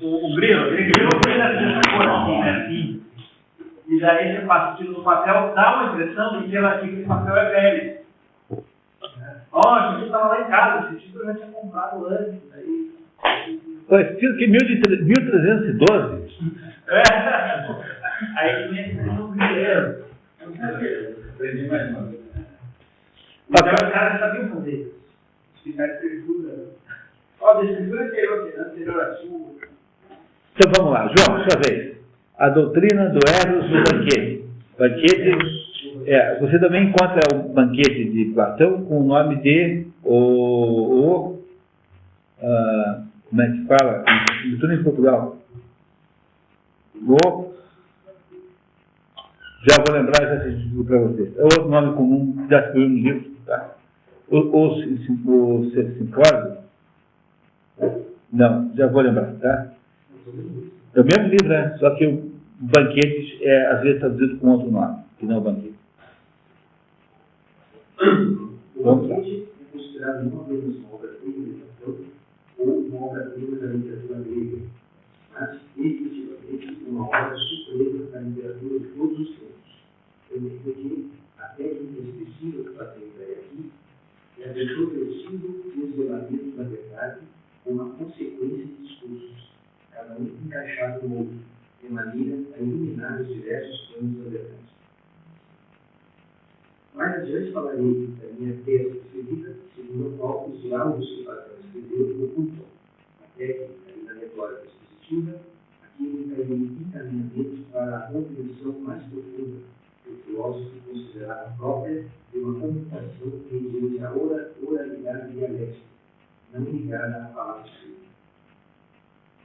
O grilo fez essa cor assim. E daí você passa o tiro no papel, dá uma impressão de que aquele papel é velho. Ó, esse tiro estava lá em casa, esse tiro eu já tinha comprado antes. Esse tiro que 1312? Aí tinha que ser um grileiro. Aprendi mais uma vez. Então os caras sabiam fazer. Explicar de escritura. Ó, da escritura anterior à sua. Então vamos lá, João, sua vez. A doutrina do Eros no banquete. Banquete, você também encontra o banquete de Platão com o nome de como é que fala? Tudo em Portugal. Já vou lembrar, já digo para vocês. É outro nome comum, já escrevi no livro. Tá? O simpósio? Não, já vou lembrar, tá? É o mesmo livro, né? Só que o banquete é, às vezes, traduzido com outro nome, que não é o banquete. O banquete é considerado uma apenas uma obra-prima da Platão ou uma obra-prima da literatura grega, mas, efetivamente, uma obra suprema da literatura de todos os tempos. Porque a técnica expressiva que Platão emprega aqui é a do progressivo desvelamento da verdade com uma consequência de discursos, cada um encaixado no outro, de maneira a iluminar os diversos planos da verdade. Mais adiante falarei da minha tese preferida, segundo a qual os diálogos que Platão escreveu ocultam a técnica e a retórica expositiva, aquilo que encaminhamento para a compreensão mais profunda que o filósofo considerava própria de uma comunicação mediante a oralidade dialética, não ligada à palavra escrita.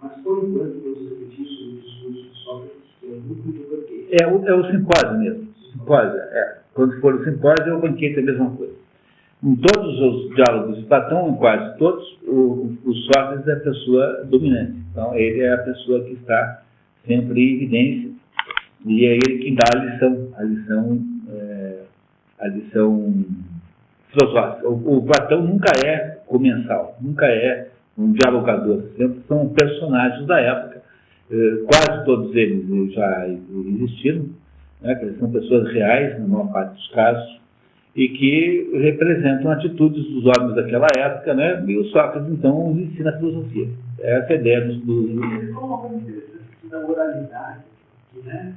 Mas, por enquanto, vamos refletir sobre o discurso de Sócrates, que é o núcleo do banquete. É o simpósio mesmo. Simpósio, Quando for o simpósio, é o banquete, é a mesma coisa. Em todos os diálogos de Platão, em quase todos, o Sócrates é a pessoa dominante. Então, ele é a pessoa que está sempre em evidência e é ele que dá a lição filosófica. O Platão nunca é comensal, nunca é um dialogador, sempre são personagens da época. Quase todos eles já existiram, né, que são pessoas reais, na maior parte dos casos, e que representam atitudes dos homens daquela época, né, e o Sócrates, então, ensina a filosofia. Essa é a ideia dos... Como da oralidade, né?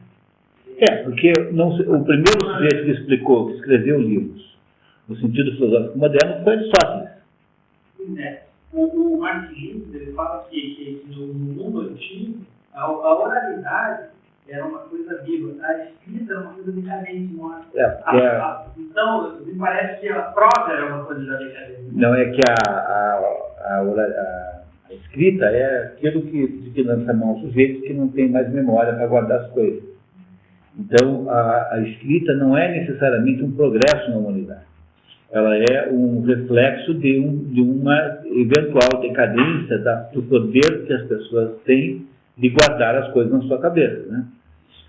Porque o primeiro sujeito que explicou, que escreveu livros no sentido filosófico moderno foi Sócrates. O Martin ele fala que no mundo antigo a oralidade era uma coisa viva, a escrita era uma coisa decadente, morta. Então, me parece que a prosa era uma coisa decadente. Não, é que a escrita é aquilo de que lança a mão sujeitos que não tem mais memória para guardar as coisas. Então, a escrita não é necessariamente um progresso na humanidade. Ela é um reflexo de uma eventual decadência do poder que as pessoas têm de guardar as coisas na sua cabeça, né?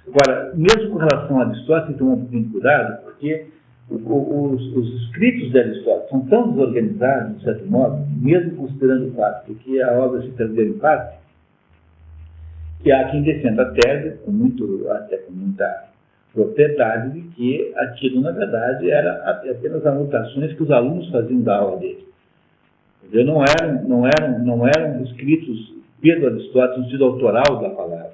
Agora, mesmo com relação a Aristóteles, tem que tomar um pouquinho de cuidado, porque os escritos de Aristóteles são tão desorganizados, de certo modo, mesmo considerando o fato de que a obra se perdeu em parte, que há quem defenda a tese, até com muita propriedade, de que aquilo, na verdade, era apenas anotações que os alunos faziam da aula dele. Não eram escritos pelo Aristóteles no sentido autoral da palavra.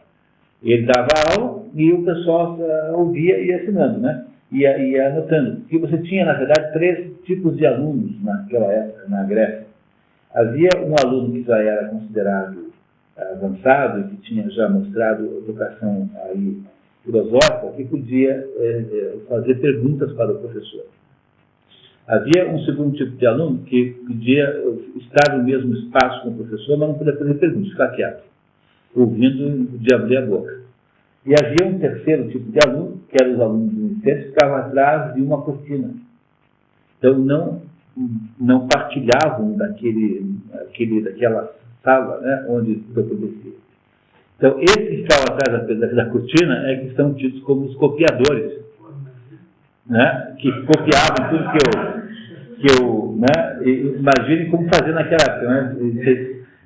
Ele dava aula e o pessoal ouvia e ia assinando, né? Ia anotando. Porque você tinha, na verdade, 3 tipos de alunos naquela época, na Grécia. Havia um aluno que já era considerado avançado e que tinha já mostrado educação aí filosófica, que podia fazer perguntas para o professor. Havia um segundo tipo de aluno que podia estar no mesmo espaço com o professor, mas não podia fazer perguntas, ficar quieto, ouvindo de abrir a boca. E havia um terceiro tipo de aluno, que eram os alunos iniciantes, que ficavam atrás de uma cortina. Então, não partilhavam daquela sala, né, onde tudo acontecia. Então, esses que ficavam atrás da cortina é que são tidos como os copiadores, né, que copiavam tudo que eu né, imagine como fazer naquela época, né?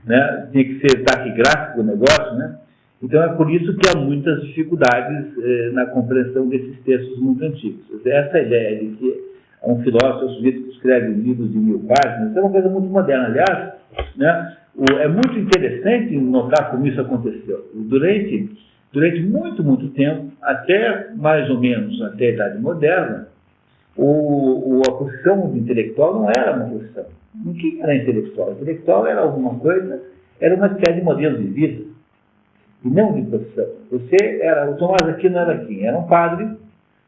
né? Tinha que ser taquigráfico o negócio, né? Então é por isso que há muitas dificuldades na compreensão desses textos muito antigos. Essa ideia de que um filósofo, um sujeito que escreve livros de 1000 páginas, é uma coisa muito moderna. Aliás, né, é muito interessante notar como isso aconteceu. Durante muito tempo, até mais ou menos até a Idade Moderna, a profissão de intelectual não era uma profissão. Ninguém era intelectual. Intelectual era alguma coisa, era uma espécie de modelo de vida, e não de profissão. O Tomás Aquino era um padre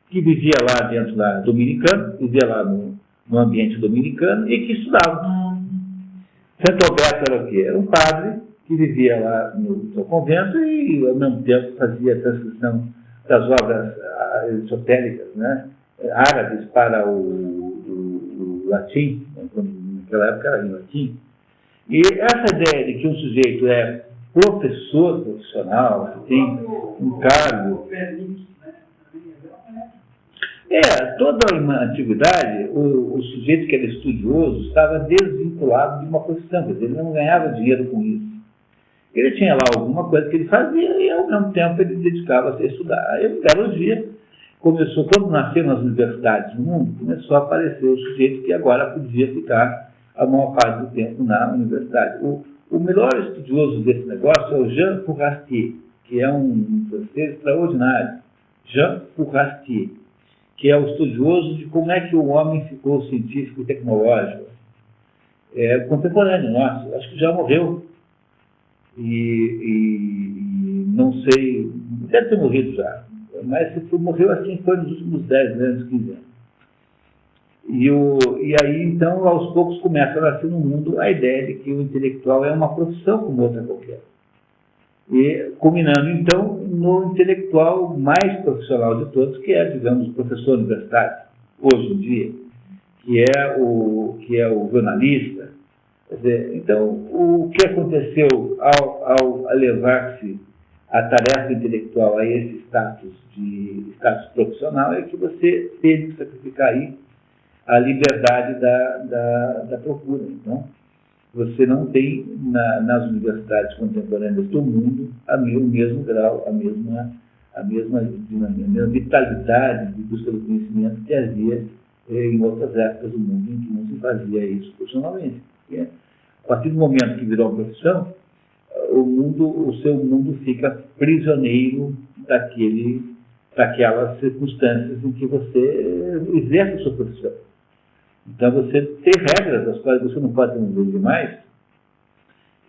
que vivia lá dentro da dominicano, vivia lá no ambiente dominicano e que estudava. Santo Alberto era o quê? Era um padre que vivia lá no seu convento e, ao mesmo tempo, fazia a transcrição das obras esotéricas, né, árabes para o latim, naquela época era em latim. E essa ideia de que um sujeito é professor profissional, que tem um cargo... toda a antiguidade, o sujeito que era estudioso estava desvinculado de uma profissão, quer dizer, ele não ganhava dinheiro com isso. Ele tinha lá alguma coisa que ele fazia e, ao mesmo tempo, ele dedicava-se a estudar. Aí, um belo dia, quando nasceram as universidades no mundo, começou a aparecer o sujeito que agora podia ficar a maior parte do tempo na universidade. O melhor estudioso desse negócio é o Jean Fourastier, que é um francês extraordinário. Jean Fourastier, que é o estudioso de como é que o homem ficou científico e tecnológico. Contemporâneo nosso, acho que já morreu. E não sei, deve ter morrido já, mas se morreu assim foi nos últimos 10 anos, 15 anos. E aí, então, aos poucos começa a nascer no mundo a ideia de que o intelectual é uma profissão como outra qualquer. E culminando, então, no intelectual mais profissional de todos, que é, digamos, o professor universitário, hoje em dia, que é o jornalista. Quer dizer, então, o que aconteceu ao elevar-se a tarefa intelectual a esse status profissional é que você teve que sacrificar aí a liberdade da procura. Então, você não tem nas universidades contemporâneas do mundo o mesmo grau, a mesma vitalidade de busca do conhecimento que havia em outras épocas do mundo em que não se fazia isso profissionalmente. A partir do momento que virou uma profissão, o seu mundo fica prisioneiro daquelas circunstâncias em que você exerce a sua profissão. Então você tem regras das quais você não pode transgredir demais,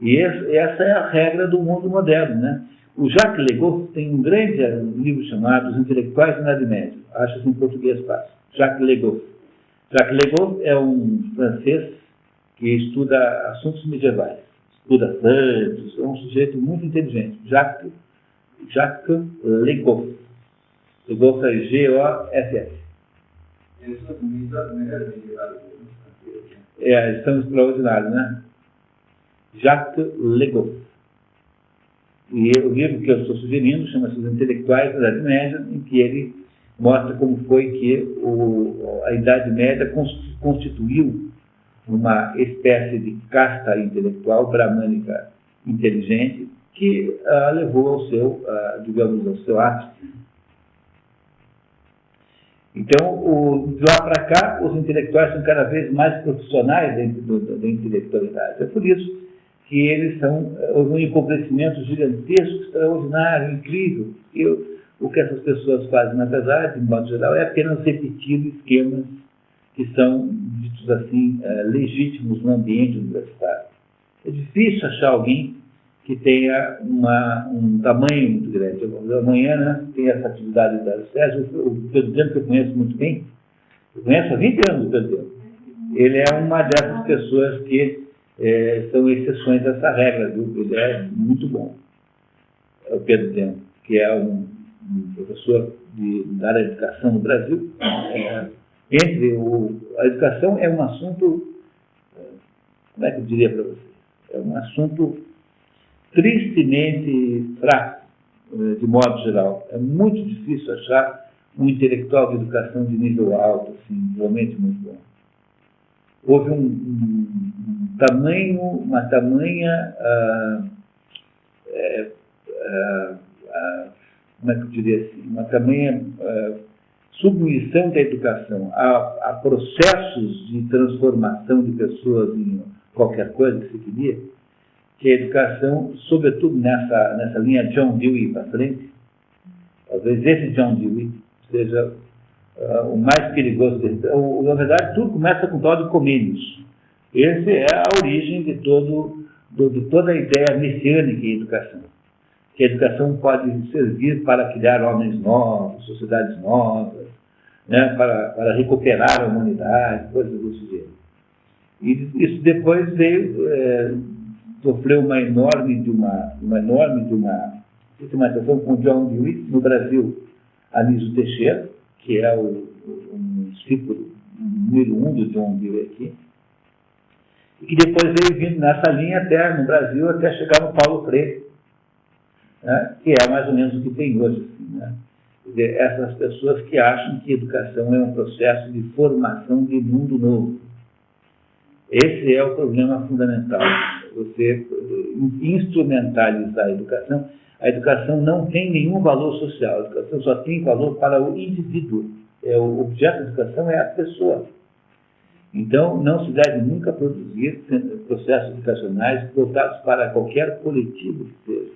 e essa é a regra do mundo moderno, né? O Jacques Legoff tem um grande livro chamado Os Intelectuais na Idade Média, acho-se em português fácil. Jacques Legoff. Jacques Legoff é um francês que estuda assuntos medievais, estuda santos, é um sujeito muito inteligente. Jacques Legoff. Legoff é G-O-F-F. Eles são extraordinários, né? Jacques Legoff. E o livro que eu estou sugerindo chama-se Os Intelectuais da Idade Média, em que ele mostra como foi que a Idade Média constituiu uma espécie de casta intelectual bramânica inteligente que levou ao seu, ao seu ápice. Então, de lá para cá, os intelectuais são cada vez mais profissionais da intelectualidade. É por isso que eles são um empobrecimento gigantesco, extraordinário, incrível. O que essas pessoas fazem, na verdade, de modo geral, é apenas repetir esquemas que são, ditos assim, legítimos no ambiente universitário. É difícil achar alguém que tenha um tamanho muito grande. Amanhã, né, tem essa atividade da SES, o Pedro Demo, que eu conheço muito bem, eu conheço há 20 anos o Pedro Demo. Ele é uma dessas pessoas que são exceções dessa regra, viu? Ele é muito bom. É o Pedro Demo, que é um professor da área de educação no Brasil. A educação é um assunto, como é que eu diria para você? É um assunto tristemente fraco, de modo geral. É muito difícil achar um intelectual de educação de nível alto, assim, realmente muito bom. houve uma tamanha, como é que eu diria assim, uma tamanha submissão da educação a processos de transformação de pessoas em qualquer coisa que se queria, que a educação, sobretudo nessa linha John Dewey para frente, talvez esse John Dewey seja o mais perigoso dele. Na verdade, tudo começa com o tal de Comênios. Essa é a origem de toda a ideia messiânica em educação. Que a educação pode servir para criar homens novos, sociedades novas, né, para recuperar a humanidade, coisas desse jeito. E isso depois sofreu uma enorme sistematização com John Dewey, no Brasil, Anísio Teixeira, que é um discípulo número 1 do John Dewey aqui, e que depois veio vindo nessa linha até no Brasil, até chegar no Paulo Freire, né, que é mais ou menos o que tem hoje. Assim, né? Essas pessoas que acham que educação é um processo de formação de mundo novo. Esse é o problema fundamental. Você instrumentalizar a educação. A educação não tem nenhum valor social. A educação só tem valor para o indivíduo. O objeto da educação é a pessoa. Então, não se deve nunca produzir processos educacionais voltados para qualquer coletivo que seja,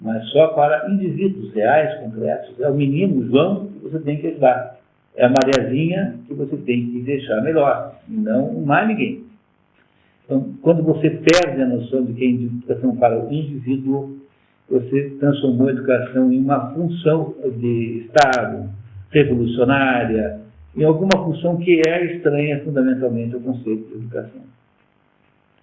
mas só para indivíduos reais, concretos. É o menino, João, que você tem que ajudar. É a Mariazinha que você tem que deixar melhor, não mais ninguém. Então, quando você perde a noção de que é educação para o indivíduo, você transformou a educação em uma função de Estado, revolucionária, em alguma função que é estranha fundamentalmente ao conceito de educação.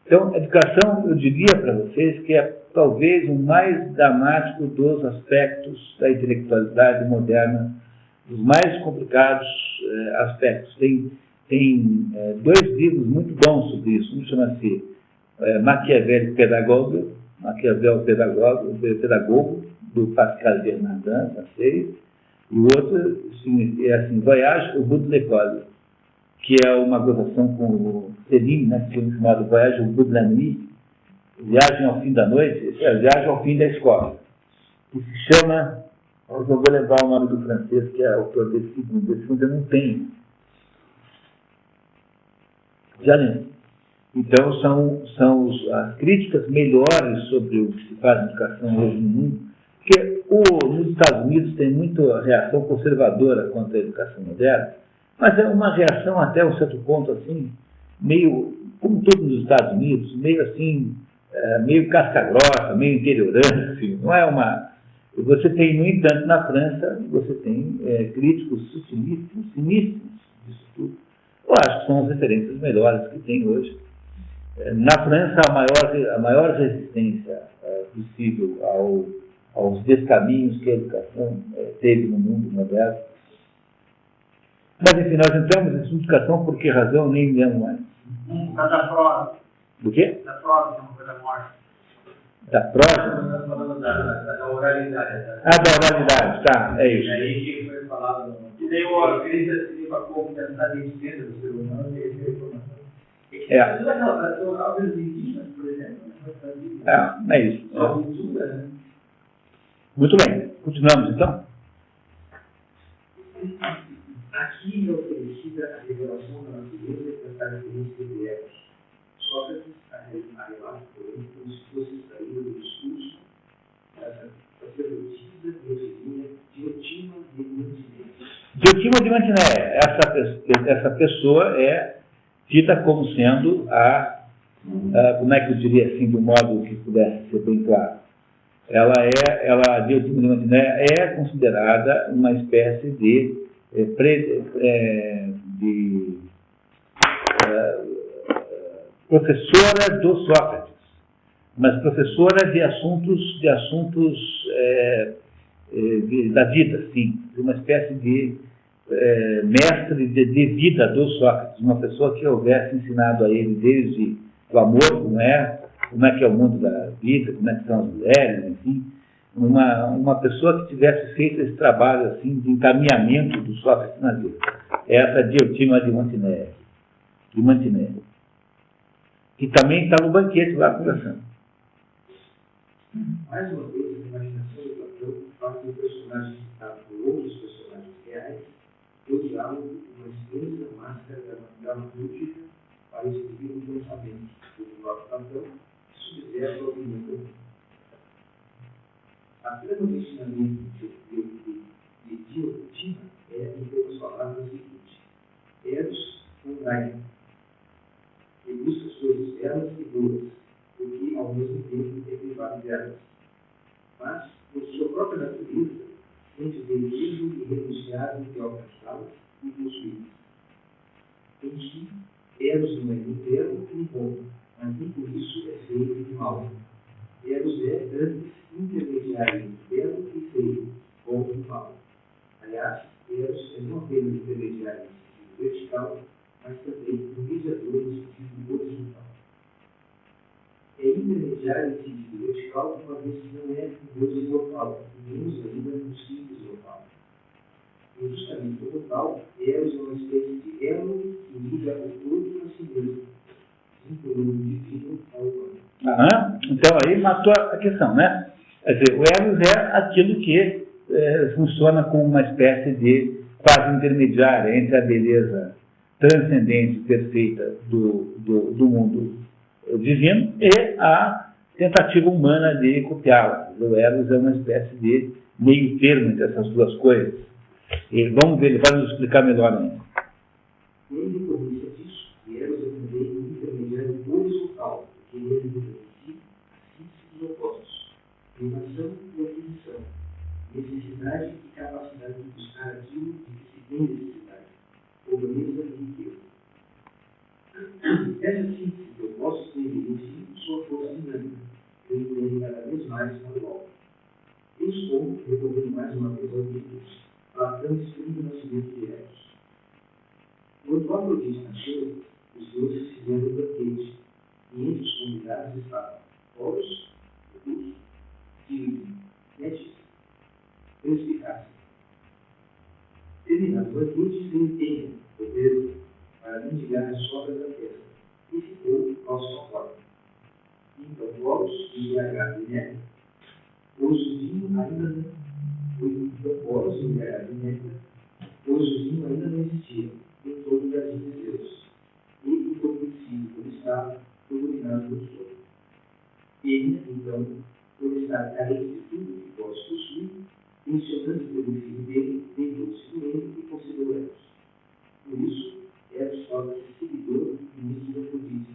Então, a educação, eu diria para vocês que é talvez o mais dramático dos aspectos da intelectualidade moderna, dos mais complicados aspectos. Tem 2 livros muito bons sobre isso. Um chama-se Maquiavel Pedagogo, do Pascal Bernardin, francês, e o outro é assim, Voyage au bout de l'école, que é uma gozação com o Céline, né, que é chamado Voyage au bout de la nuit, Viagem ao fim da noite, Viagem ao fim da escola, que se chama, eu vou lembrar o nome do francês, que é autor desse segundo eu não tenho. Já lembro. Então, são as críticas melhores sobre o que se faz na educação hoje no mundo, porque nos Estados Unidos tem muita reação conservadora contra a educação moderna, mas é uma reação até um certo ponto, assim, meio, como tudo nos Estados Unidos, meio assim, meio casca-grossa, meio interiorante, assim, não é uma... Você tem, no entanto, na França, você tem críticos sinistros disso tudo. Eu acho que são as referências melhores que tem hoje. Na França, a maior resistência possível aos descaminhos que a educação teve no mundo moderno. Mas, enfim, nós entramos em educação por que razão, nem lembro mais. Da prosa. Do quê? Da prosa, que é uma coisa morta. Da prosa? Da oralidade. Da oralidade, tá, é isso. E aí que foi falado, E daí o crise seria a competência de dentro do ser humano e a informação. Toda aquela obras indígenas, por exemplo, É isso. só cultura, né? Muito bem. Continuamos, então? Aqui é oferecida a revelação da natureza e das características de Eros. Sócrates a relata, porém, como se fosse extraído do discurso da sacerdotisa Eufemia Diotima de Mantiné. Diotima de Mantiné, essa pessoa é dita como sendo como é que eu diria assim, de um modo que pudesse ser bem claro. Diotima de Mantiné é considerada uma espécie de professora do Sócrates, mas professora de assuntos da vida, sim, uma espécie de mestre de vida do Sócrates, uma pessoa que houvesse ensinado a ele desde o amor, como é que é o mundo da vida, como é que são as mulheres, enfim, uma pessoa que tivesse feito esse trabalho assim de encaminhamento do Sócrates na vida. Essa Diotima de Mantiné. de mantimento, que também está no banquete lá conversando. Mais uma vez, a imaginação de Platão faz um personagem citado por outros personagens reais do diálogo uma esplêndida máscara da dramaturgia para exibir o pensamento do próprio Platão que subverte a opinião comum. A trama do ensinamento de Diotima é, em poucas palavras, o seguinte: Eros Andrade, que busca as coisas belas e boas, porque ao mesmo tempo é privado delas. Mas, por sua própria natureza, sente o desejo irrenunciável de alcançá-las e possuí-las. Em si, Eros não é nem belo nem bom, mas nem por isso é feio e mau. Eros é, antes, intermediário entre belo e feio, bom e mau. Aliás, Eros é não apenas intermediário no sentido vertical, mas também um mediador no sentido horizontal. É intermediário no sentido vertical, uma vez que não é um Deus imortal, e menos ainda um simples mortal. E justamente como tal, Eros é uma espécie de elo que liga o todo a si mesmo, vinculando o divino ao humano. Então aí matou a questão, né? Quer dizer, o Eros é aquilo que funciona como uma espécie de quase intermediária entre a beleza transcendente, perfeita do mundo divino e a tentativa humana de copiá-la. O Eros é uma espécie de meio termo entre essas duas coisas. E vamos ver, ele vai nos explicar melhor ainda. E em decorrência disso, Eros é também um intermediário horizontal, porque ele representa em si síntese opostos, privação e aquisição, necessidade e capacidade de buscar aquilo de que se tem necessidade, pobreza e riqueza. Essa síntese de opostos tem em si sua força dinâmica, que o entende cada vez mais manual. Estou recorrendo mais uma vez ao Deus. Platão explica o nascimento de Eros. Quando Afrodite nasceu, os deuses fizeram um banquete, e entre os convidados estavam Horus, Luz, Tigre, Metis, Perspicácia. Terminado o banquete, veio Tênia, o Deus, para mendigar as sobras da festa, e ficou ao sua porta. Então Horus, embriagado de neve, pôs o vinho ainda não. Então, Horus, embriagado de neve, pois o vinho ainda não existia em todo o jardim de Deus, e entorpecido por estar, foi dominado pelo sono. Ele, então, por estar carente de tudo que possa possuir, mencionando pelo filho dele, deitou-se com ele e concedeu Eros. Por isso, Eros torna-se seguidor e ministro da Afrodite,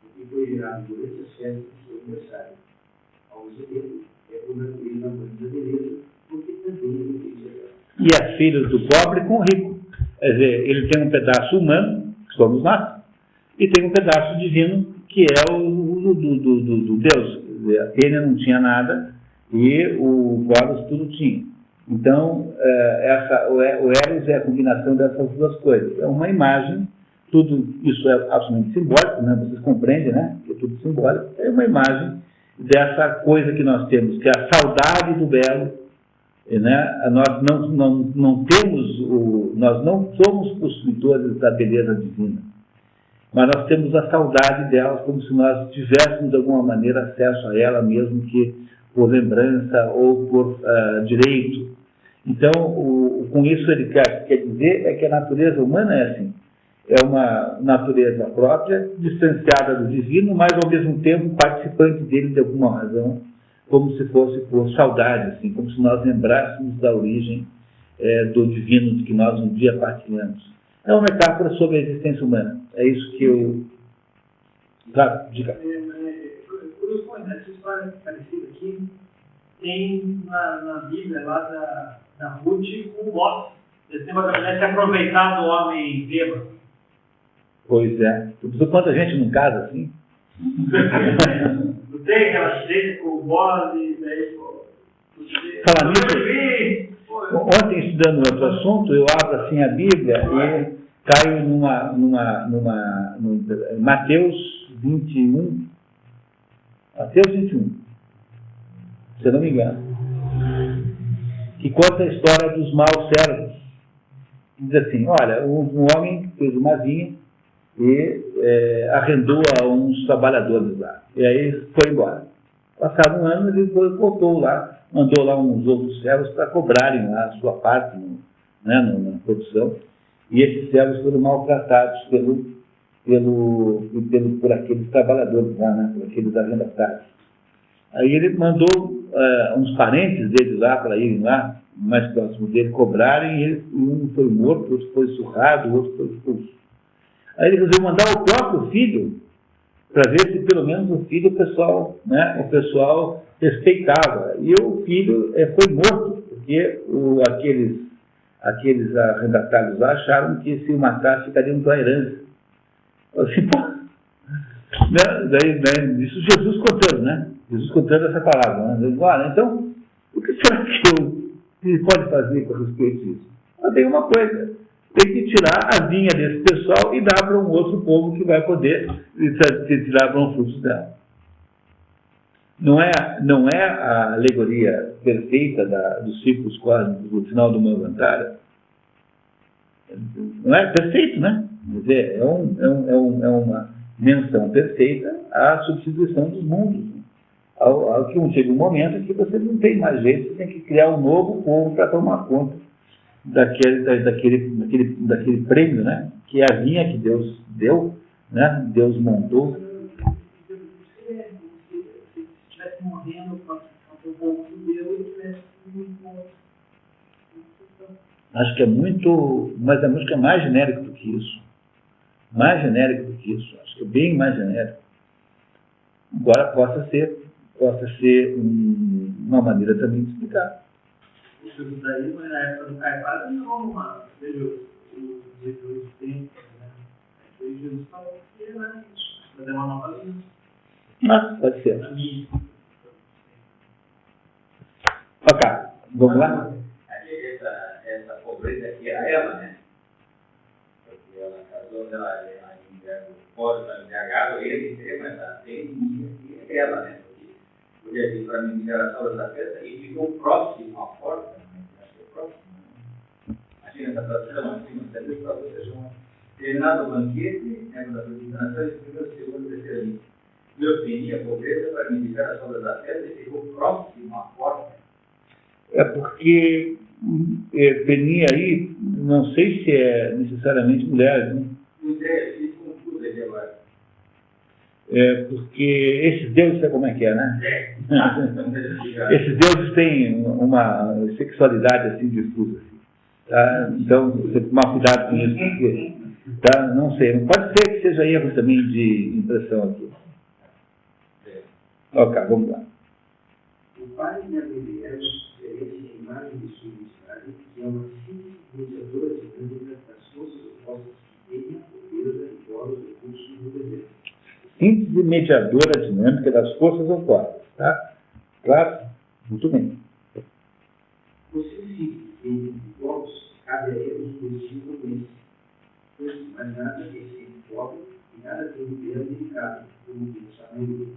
o que foi gerado durante as festas de seu aniversário. Ao mesmo tempo, é por natureza amante da beleza, porque também é desejo dela. E é filho do pobre com o rico. Quer dizer, ele tem um pedaço humano, que somos nós, e tem um pedaço divino, que é o do Deus. Quer dizer, a Tênia não tinha nada e o Horus tudo tinha. Então, o Eros é a combinação dessas duas coisas. É uma imagem, tudo isso é absolutamente simbólico, né? Vocês compreendem, né? Que é tudo simbólico. É uma imagem dessa coisa que nós temos, que é a saudade do belo, né? Nós nós não somos possuidores da beleza divina, mas nós temos a saudade delas, como se nós tivéssemos de alguma maneira acesso a ela, mesmo que por lembrança ou por direito. Então, com isso ele quer dizer é que a natureza humana é assim, é uma natureza própria, distanciada do divino, mas ao mesmo tempo participante dele de alguma razão, como se fosse por saudade, assim, como se nós lembrássemos da origem do divino de que nós um dia partilhamos. É uma metáfora sobre a existência humana. É isso que eu... Claro, diga. Curioso, essa história parecida aqui tem na Bíblia lá da Ruth com o Boss. Esse tema da mulher se aproveitar do homem bêbado. Pois é. Tu pensou quanta gente não casa assim? Não tem aquela treta com o Boss e daí, pô... Falar nisso, ontem estudando outro assunto, eu abro assim a Bíblia e caio no Mateus 21. Mateus 21, se eu não me engano, que conta a história dos maus servos. Diz assim, olha, um homem fez uma vinha e arrendou a uns trabalhadores lá. E aí foi embora. Passado um ano, ele voltou lá, mandou lá uns outros servos para cobrarem lá a sua parte na produção. E esses servos foram maltratados por aqueles trabalhadores lá, né, por aqueles arrendatários. Aí ele mandou uns parentes dele lá para irem lá, mais próximo dele, cobrarem, e um foi morto, outro foi surrado, o outro foi expulso. Aí ele resolveu mandar o próprio filho, para ver se pelo menos o filho o pessoal respeitava. E o filho foi morto, porque aqueles arrendatários lá acharam que se o matasse ficariam com a herança. Assim, isso Jesus contando, né? Jesus contando essa palavra. Né? Olha, então, o que será que ele pode fazer com respeito disso? Mas tem uma coisa, tem que tirar a vinha desse pessoal e dar para um outro povo que vai poder tirar bons frutos dela. Não é a alegoria perfeita dos círculos cósmicos do final do Manvantara. Não é perfeito, né? Quer dizer, é uma menção perfeita à substituição dos mundos. Ao que chega um momento em que você não tem mais jeito, você tem que criar um novo povo para tomar conta daquele prêmio, né? Que é a vinha que Deus deu, né? Deus montou. Se estivesse morrendo com o povo judeu, ele tivesse muito. Acho que é muito, mas acho que é mais genérico do que isso. Mais genérico do que isso. Acho que é bem mais genérico. Embora possa ser uma maneira também de explicar. O judaísmo, na época do Caifás, não uma. Veja, o Jesus tem, né? Jesus falou que era isso. Fazer uma nova linha. Mas pode ser. Ok, vamos lá? Essa pobreza aqui era ela, né? Porque ela casou, ela fora da embriagada, ele seria mais tem ela, né? Porque ali para mim era só da festa e ficou próximo à porta, né? Acho que é próximo. Imagina essa tradução, assim, você vê para vocês terminado o banquete, né? Da apresentação, e primeiro, segundo, terceiro ali. Meu filho, a pobreza para mim era só da festa e ficou próximo à porta. É porque Penia aí, não sei se é necessariamente mulher, né? Não sei, fiz confuso aqui agora. É porque esses deuses, sabe como é que é, né? Esses deuses têm uma sexualidade assim difusa. Assim, tá? Então, você tomar cuidado com isso, porque, tá? Não sei, não pode ser que seja erro também de impressão aqui. Ok, vamos lá. O pai de Abelheiros oferece a imagem de sua identidade, que é uma síntese mediadora dinâmica das forças opostas que têm a pobreza e os recursos do desejo. Síntese mediadora dinâmica das forças opostas, tá? Claro? Muito bem. Você se entre povos, cabe a eles o destino desse, pois mais nada é sempre pobre e nada tem um bem delicado, como diz a maioria.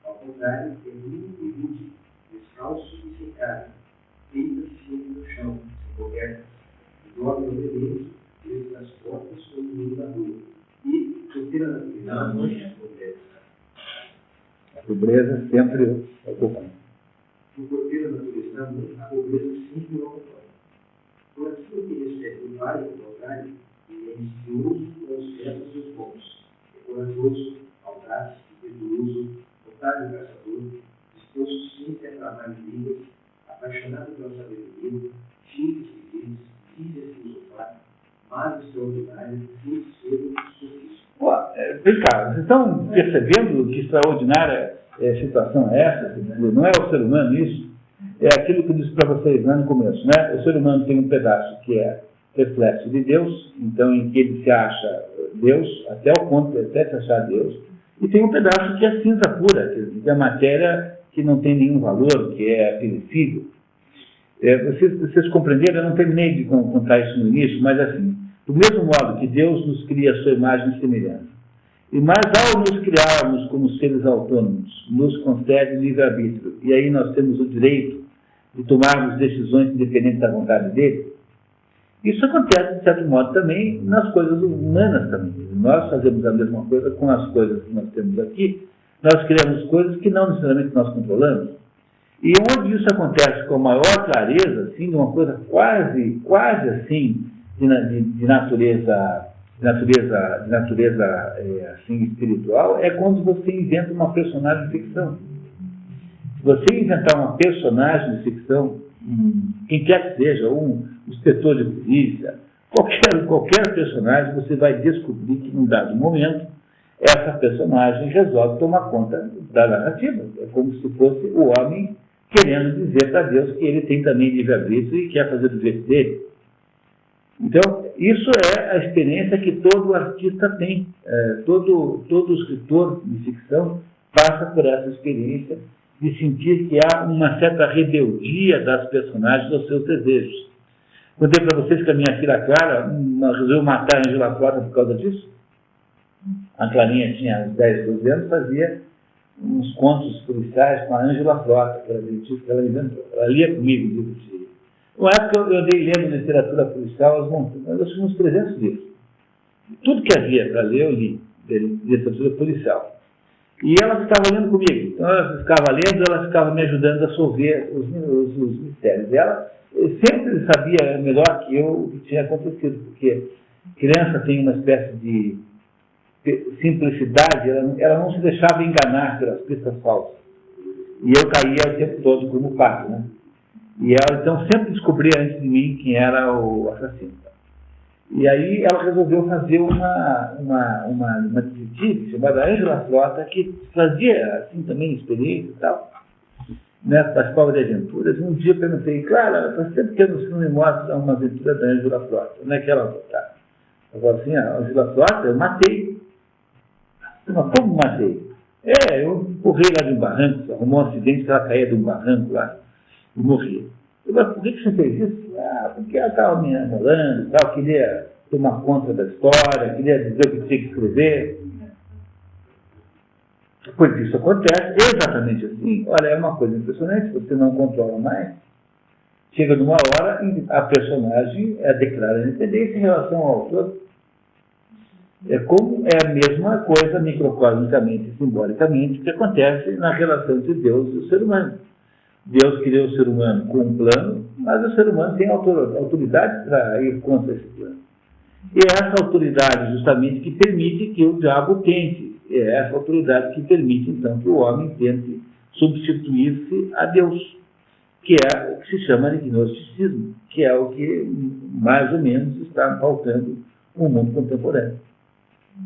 Ao contrário, é muito inútil, descalço e sem carne, feita sempre no chão, sem cobertas, e dorme ao beleza, desde das portas ou no meio da rua, e solteira na vida, não é pobreza. A pobreza sempre ocupa. No porteiro da natureza, a pobreza sempre o acompanha. Por aquilo que respeita o pai, ao contrário, ele é misterioso com os gestos e os bons, é corajoso, audaz e virtuoso, otário e caçador, disposto sempre a tramar línguas, apaixonado pela sabedoria, cheio de segredos, difícil de filosofar, mágico extraordinário, muito cedo, sofístico. Vem cá, vocês estão percebendo que extraordinária situação é essa? Não é o ser humano isso? É aquilo que eu disse para vocês lá no começo, né? O ser humano tem um pedaço que é reflexo de Deus, então em que ele se acha Deus, até o ponto de até se achar Deus, e tem um pedaço que é cinza pura, que é a matéria que não tem nenhum valor, que é perecível. Vocês compreenderam? Eu não terminei de contar isso no início, mas assim, do mesmo modo que Deus nos cria a sua imagem e semelhança, mas ao nos criarmos como seres autônomos, nos concede livre-arbítrio, e aí nós temos o direito de tomarmos decisões independentes da vontade dele, Isso acontece, de certo modo, também nas coisas humanas também. Nós fazemos a mesma coisa com as coisas que nós temos aqui. Nós criamos coisas que não necessariamente nós controlamos. E onde isso acontece com maior clareza, assim, de uma coisa quase assim, de natureza assim, espiritual, é quando você inventa uma personagem de ficção. Se você inventar uma personagem de ficção, quem quer que seja, um inspetor de polícia, qualquer personagem, você vai descobrir que, num dado momento, essa personagem resolve tomar conta da narrativa. É como se fosse o homem querendo dizer para Deus que ele tem também livre-arbítrio e quer fazer do jeito dele. Então, isso é a experiência que todo artista tem. Todo escritor de ficção passa por essa experiência de sentir que há uma certa rebeldia das personagens aos seus desejos. Contei para vocês que a minha filha Clara resolveu matar a Angela Frota por causa disso. A Clarinha tinha 10, 12 anos, fazia uns contos policiais com a Angela Frota, que ela inventou. Ela lia comigo livros de... Uma época eu andei lendo literatura policial, eu tinha uns 300 livros. Tudo que havia para ler, eu li, de literatura policial. E ela ficava lendo comigo. Então ela ficava lendo, ela ficava me ajudando a solver os mistérios. E ela sempre sabia melhor que eu o que tinha acontecido, porque criança tem uma espécie de simplicidade, ela não se deixava enganar pelas pistas falsas. E eu caía o tempo todo como pato, né? E ela então sempre descobria antes de mim quem era o assassino. E aí ela resolveu fazer uma detetive chamada Angela Frota, que fazia assim também experiência e tal, né, participava de aventuras. Um dia eu perguntei, Clara, faz tempo que eu não me mostra uma aventura da Angela Frota. Onde é que ela está? Eu falei assim, a Angela Frota, eu matei. Mas como matei? Eu corri lá de um barranco, arrumou um acidente que ela caía de um barranco lá e morria. Eu falei, por que você fez isso? Porque ela estava me namorando e tal, queria tomar conta da história, queria dizer o que tinha que escrever. Pois isso acontece exatamente assim. Olha, é uma coisa impressionante, você não controla mais. Chega numa hora e a personagem declara a independência em relação ao autor. É a mesma coisa, microcosmicamente e simbolicamente, que acontece na relação entre Deus e o ser humano. Deus criou o ser humano com um plano, mas o ser humano tem autoridade para ir contra esse plano. E é essa autoridade justamente que permite que o diabo tente. É essa autoridade que permite, então, que o homem tente substituir-se a Deus, que é o que se chama de gnosticismo, que é o que mais ou menos está faltando no mundo contemporâneo.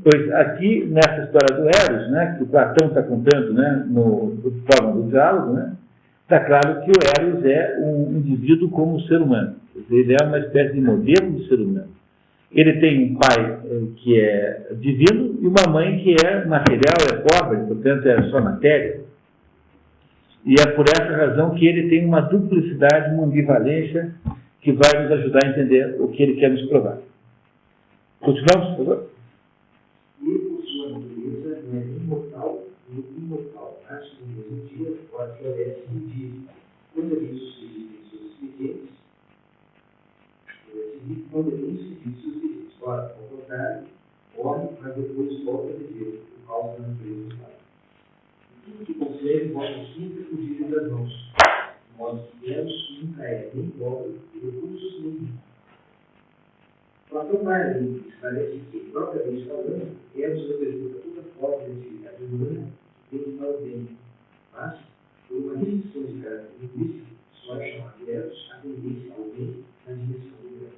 Pois aqui, nessa história do Eros, né, que o Platão está contando, né, no forma do diálogo, né, está claro que o Eros é um indivíduo como um ser humano. Ele é uma espécie de modelo de ser humano. Ele tem um pai que é divino e uma mãe que é material, é pobre, portanto é só matéria. E é por essa razão que ele tem uma duplicidade, uma ambivalência que vai nos ajudar a entender o que ele quer nos provar. Continuamos, por favor? E por sua natureza é imortal e imortal. Acho que no mesmo dia pode florescer e diz, quando ele suscita seus expedientes, quando ele suscita seus expedientes, ora, ao contrário, morre, mas depois volta a viver, por causa da natureza do Pai. Tudo que consegue volta sempre fugir das mãos, de modo que Eros nunca é nem pobre e recursos nenhum. Platão vai ali, esclarece que, propriamente falando, Eros representa toda forma de atividade humana que tem para o bem, mas, por uma restrição de caráter linguístico, só é chamado de Eros a tendência ao bem na dimensão do bem.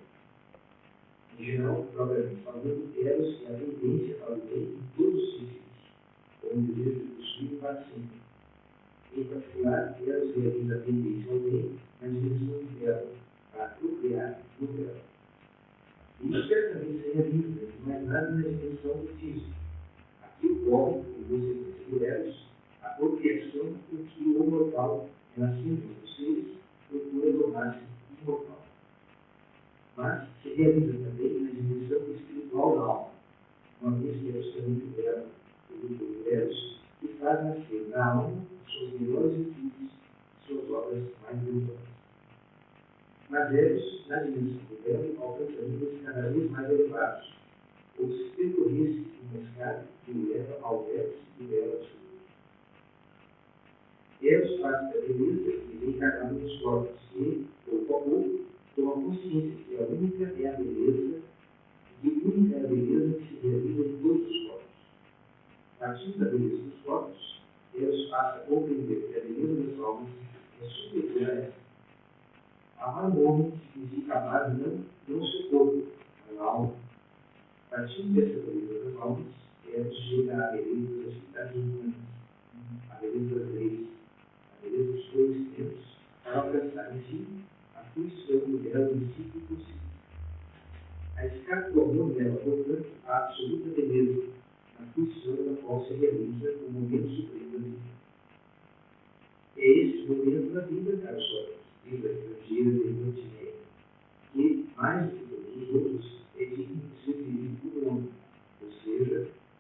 Em geral, propriamente falando, Eros é a tendência para o bem em todos os sentidos, como o desejo de possuir para sempre. Em particular, Eros realiza a tendência ao bem na dimensão do verbo, para procriar no verbo. Isso certamente seria vida, mas nada na dimensão do físico. Aqui ocorre, como consequência do Eros, a procriação com que o mortal, nascendo dos seres, procura tornar-se imortal. Mas se realiza também na dimensão espiritual da alma, uma vez que é justamente o verbo, o grupo do Eros, que faz nascer na alma suas melhores virtudes, suas obras mais brilhantes. Mas Eros na dimensão do belo, alcançando níveis cada vez mais elevados, como se percorresse uma escada que o leva ao vértice do belo absoluto. Eros faz da beleza que vem encarnada nos corpos e, pouco a pouco, toma consciência que a única é a beleza e única é a beleza que se realiza em todos os corpos. Partindo da beleza dos corpos, Eros passa a compreender que a beleza das almas é superior a essa. Amar o homem significa amar não o seu corpo, mas a alma. Partindo dessa beleza das almas, Eros chega à beleza das cidades humanas, à beleza das leis, à beleza dos conhecimentos, para alcançar, enfim, a fruição do belo em si por si. A escada do amor leva, portanto, à absoluta beleza, a fruição da qual se realiza o momento supremo da vida. É esse momento da vida, caros jovens, vida estrangeira de Montenegro, que, mais do que todos os outros, é digno de ser vivido por homem, ou seja,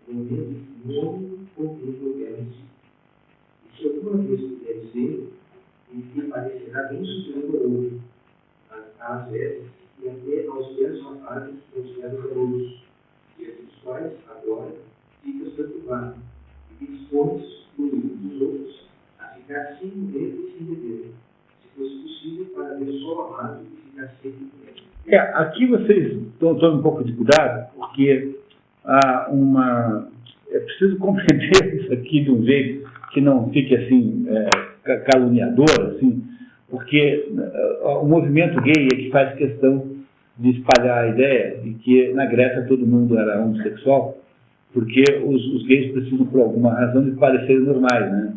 o momento que o homem contempla o belo em si. E se alguma vez puder dizer, ele parecerá bem superior ao outro, às vezes, e até aos belos rapazes e aos belos garotos, diante dos quais, agora, ficas perturbado, e te expões, por dos outros, a ficar sem comer e sem beber, se fosse possível, para ver só amado e ficar sempre com ele. Aqui vocês tomem um pouco de cuidado, porque é preciso compreender isso aqui de um jeito que não fique assim, caluniador, assim, porque o movimento gay é que faz questão de espalhar a ideia de que na Grécia todo mundo era homossexual, porque os gays precisam, por alguma razão, de parecerem normais, né?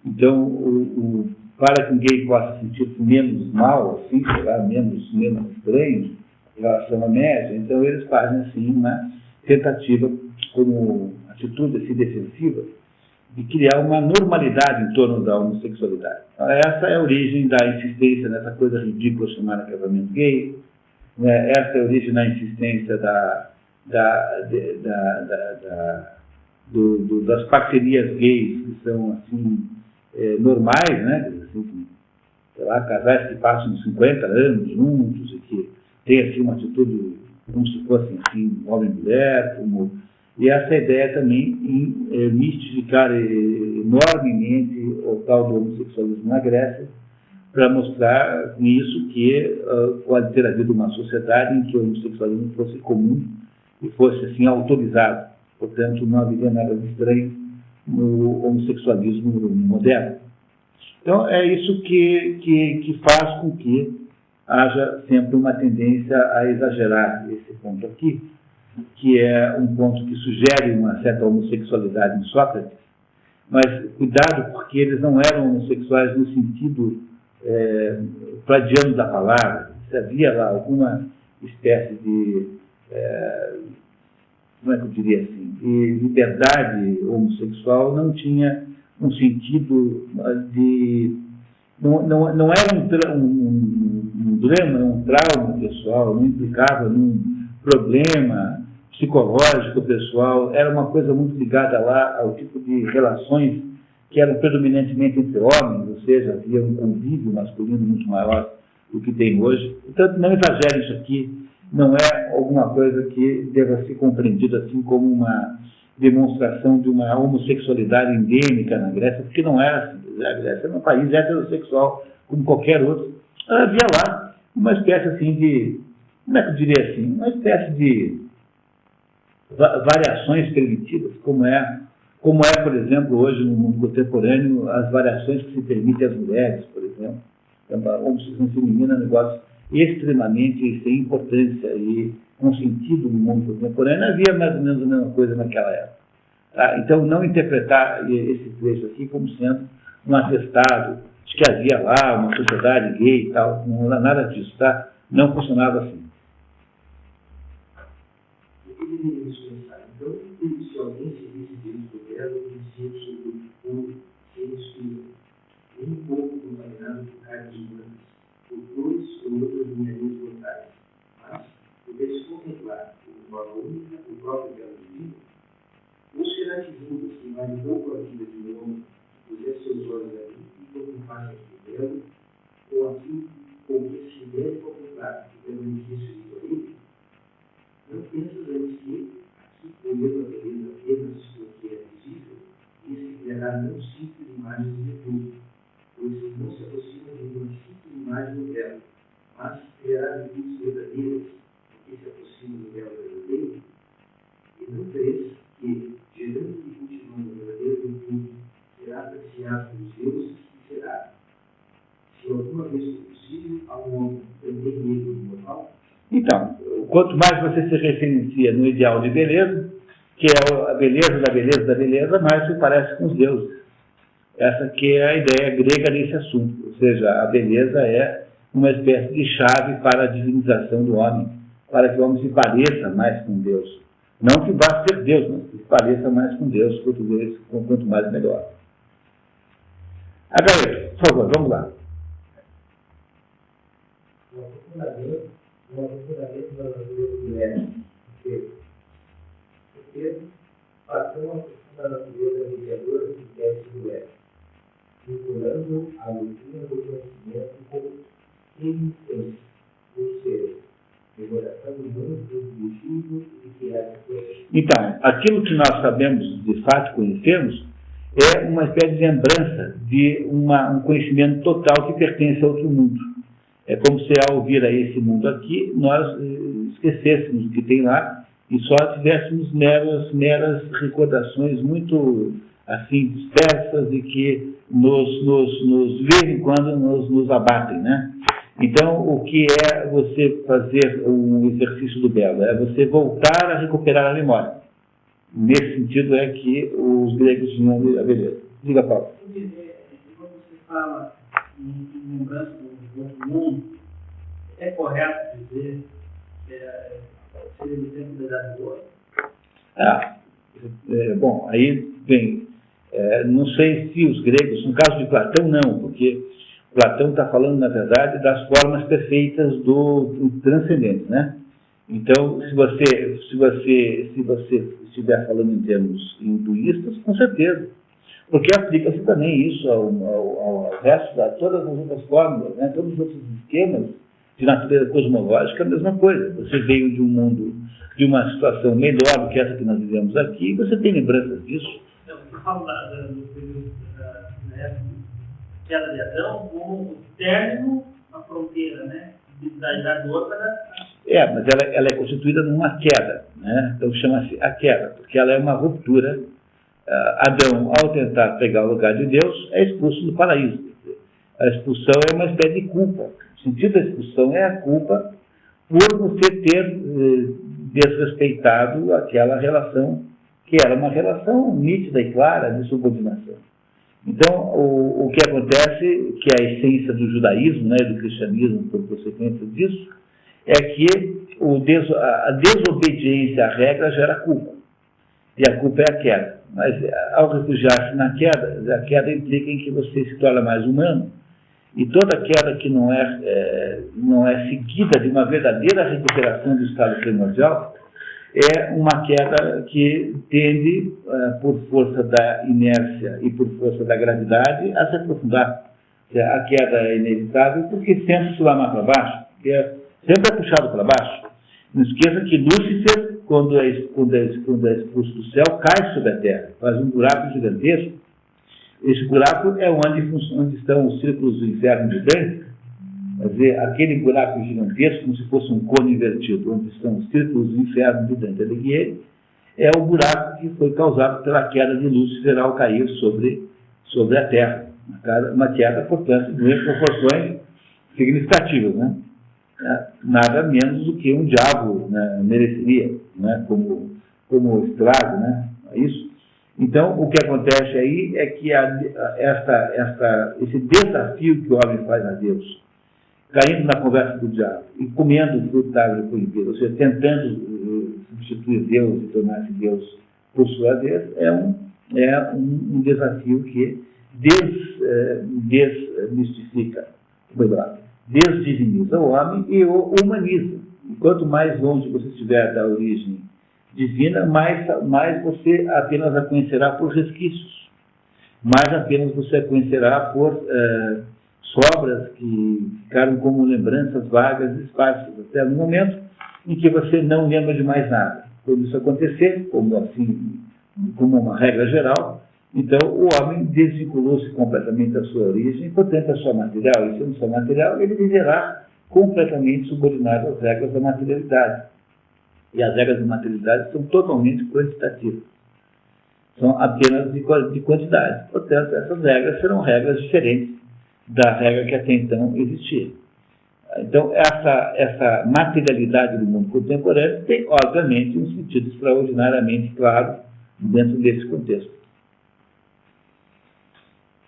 Então, para que um gay possa sentir-se menos mal, assim, sei lá, menos estranho em relação à média, então eles fazem, assim, uma tentativa, como atitude assim, defensiva, de criar uma normalidade em torno da homossexualidade. Então, essa é a origem da insistência nessa coisa ridícula chamada casamento gay, né? Essa é a origem da insistência das parcerias gays, que são assim, normais, né? Assim, sei lá, casais que passam 50 anos juntos e que têm assim, uma atitude como se fossem assim, homem e mulher, e essa ideia também em mistificar enormemente o tal do homossexualismo na Grécia, para mostrar com isso que pode ter havido uma sociedade em que o homossexualismo fosse comum e fosse assim autorizado. Portanto, não haveria nada de estranho no homossexualismo moderno. Então, é isso que faz com que haja sempre uma tendência a exagerar esse ponto aqui, que é um ponto que sugere uma certa homossexualidade em Sócrates, mas cuidado, porque eles não eram homossexuais no sentido freudiano da palavra. Se havia lá alguma espécie de, como é que eu diria assim, de liberdade homossexual, não tinha um sentido de... Não era um drama, um trauma pessoal, não implicava num problema psicológico pessoal, era uma coisa muito ligada lá ao tipo de relações que eram predominantemente entre homens, ou seja, havia um convívio masculino muito maior do que tem hoje. Portanto, não exagere isso aqui, não é alguma coisa que deva ser compreendida assim como uma demonstração de uma homossexualidade endêmica na Grécia, porque não era assim. A Grécia era um país heterossexual, como qualquer outro. Havia lá uma espécie assim de, como é que eu diria assim, uma espécie de variações permitidas, como é, por exemplo, hoje no mundo contemporâneo, as variações que se permitem às mulheres, por exemplo. Então, a homossexualidade feminina é um negócio extremamente sem importância e com sentido no mundo contemporâneo. Havia mais ou menos a mesma coisa naquela época. Tá? Então, não interpretar esse trecho aqui como sendo um atestado de que havia lá uma sociedade gay e tal, não era nada disso, tá? Não funcionava assim. O que deveríamos pensar, então, se alguém se decidir do belo princípio sobre o puro, sem espírito, nem um pouco contaminado por carnes humanas, por flores ou outras minharias mortais, mas pudesse contemplar como uma única o próprio belo divino, ou será que julga que vale pouco a vida de um homem que pusesse seus olhos ali e contemplasse o belo, ou aquilo com que se deve contemplar o pelo benefício de Coríntios, não pensas antes que aqui colhendo a beleza apenas porque é visível, e se criará não simples imagens de tudo, pois não se aproxima de uma simples imagem do belo, mas criará virtudes verdadeiras, porque se aproxima do belo verdadeiro, e não crês que, gerando e continuando a verdadeira virtude, será apreciado pelos deuses e será, se alguma vez for possível, a um homem também negro e mortal? Então, quanto mais você se referencia no ideal de beleza, que é a beleza da beleza da beleza, mais se parece com os deuses. Essa que é a ideia grega desse assunto. Ou seja, a beleza é uma espécie de chave para a divinização do homem, para que o homem se pareça mais com Deus. Não que vá ser Deus, mas que se pareça mais com Deus, quanto mais melhor. Agora, por favor, vamos lá. Um aprofundamento da natureza do Éden, porque Platão aprofunda a natureza mediadora do teste do Éden, vinculando a leitura do conhecimento como existência, ou seja, devoração do mundo, do objetivo e que é a coisa. Então, aquilo que nós sabemos, de fato conhecemos, é uma espécie de lembrança de um conhecimento total que pertence a outro mundo. É como se, ao vir a esse mundo aqui, nós esquecêssemos o que tem lá e só tivéssemos meras recordações muito, assim, dispersas e que de vez em quando nos abatem, né? Então, o que é você fazer um exercício do belo? É você voltar a recuperar a memória. Nesse sentido é que os gregos tinham a beleza. Diga, Paulo. Quando você fala em lembrança do outro mundo, é correto dizer que seria do tempo da Idade do Ouro? Bom, aí vem, não sei se os gregos, no caso de Platão não, porque Platão está falando, na verdade, das formas perfeitas do transcendente, né? Então, se você estiver falando em termos hinduístas, com certeza. Porque aplica-se também isso ao resto, a todas as outras fórmulas, né? Todos os outros esquemas de natureza cosmológica, a mesma coisa. Você veio de um mundo, de uma situação melhor do que essa que nós vivemos aqui, e você tem lembranças disso. Eu falo do período da queda de Adão como o término, a fronteira, né? Da Idade do Ouro para... Mas ela é constituída numa queda, né? Então chama-se a queda, porque ela é uma ruptura. Adão, ao tentar pegar o lugar de Deus, é expulso do paraíso. A expulsão é uma espécie de culpa. O sentido da expulsão é a culpa por você ter desrespeitado aquela relação, que era uma relação nítida e clara de subordinação. Então, o que acontece, que é a essência do judaísmo, né, do cristianismo, por consequência disso, é que a desobediência à regra gera culpa. E a culpa é a queda. Mas, ao refugiar-se na queda, a queda implica em que você se torna mais humano. E toda queda que não é seguida de uma verdadeira recuperação do estado primordial é uma queda que tende, por força da inércia e por força da gravidade, a se aprofundar. A queda é inevitável porque sempre se vai mais para baixo, sempre é puxado para baixo. Não esqueça que Lúcifer, quando é expulso do céu, cai sobre a terra, faz um buraco gigantesco. Esse buraco é onde estão os círculos do inferno de Dante. Quer dizer, aquele buraco gigantesco, como se fosse um cone invertido, onde estão os círculos do inferno de Dante Alighieri, é o buraco que foi causado pela queda de Lúcifer ao cair sobre a terra. Uma queda, portanto, de proporções significativas, né? Nada menos do que um diabo, né, mereceria, né, como estrago, né? É isso. Então, o que acontece aí é que esse desafio que o homem faz a Deus, caindo na conversa do diabo e comendo o fruto da árvore proibida, ou seja, tentando substituir Deus e tornar-se Deus por sua vez, é um desafio que desmistifica, desdiviniza o homem e o humaniza. E quanto mais longe você estiver da origem divina, mais você apenas a conhecerá por resquícios, mais apenas você a conhecerá por sobras que ficaram como lembranças vagas e esparsas, até no momento em que você não lembra de mais nada. Quando isso acontecer, como uma regra geral, então o homem desvinculou-se completamente da sua origem, portanto, a sua material, e sendo sua material, ele viverá completamente subordinado às regras da materialidade. E as regras da materialidade são totalmente quantitativas. São apenas de quantidade. Portanto, essas regras serão regras diferentes da regra que até então existia. Então, essa materialidade do mundo contemporâneo tem, obviamente, um sentido extraordinariamente claro dentro desse contexto.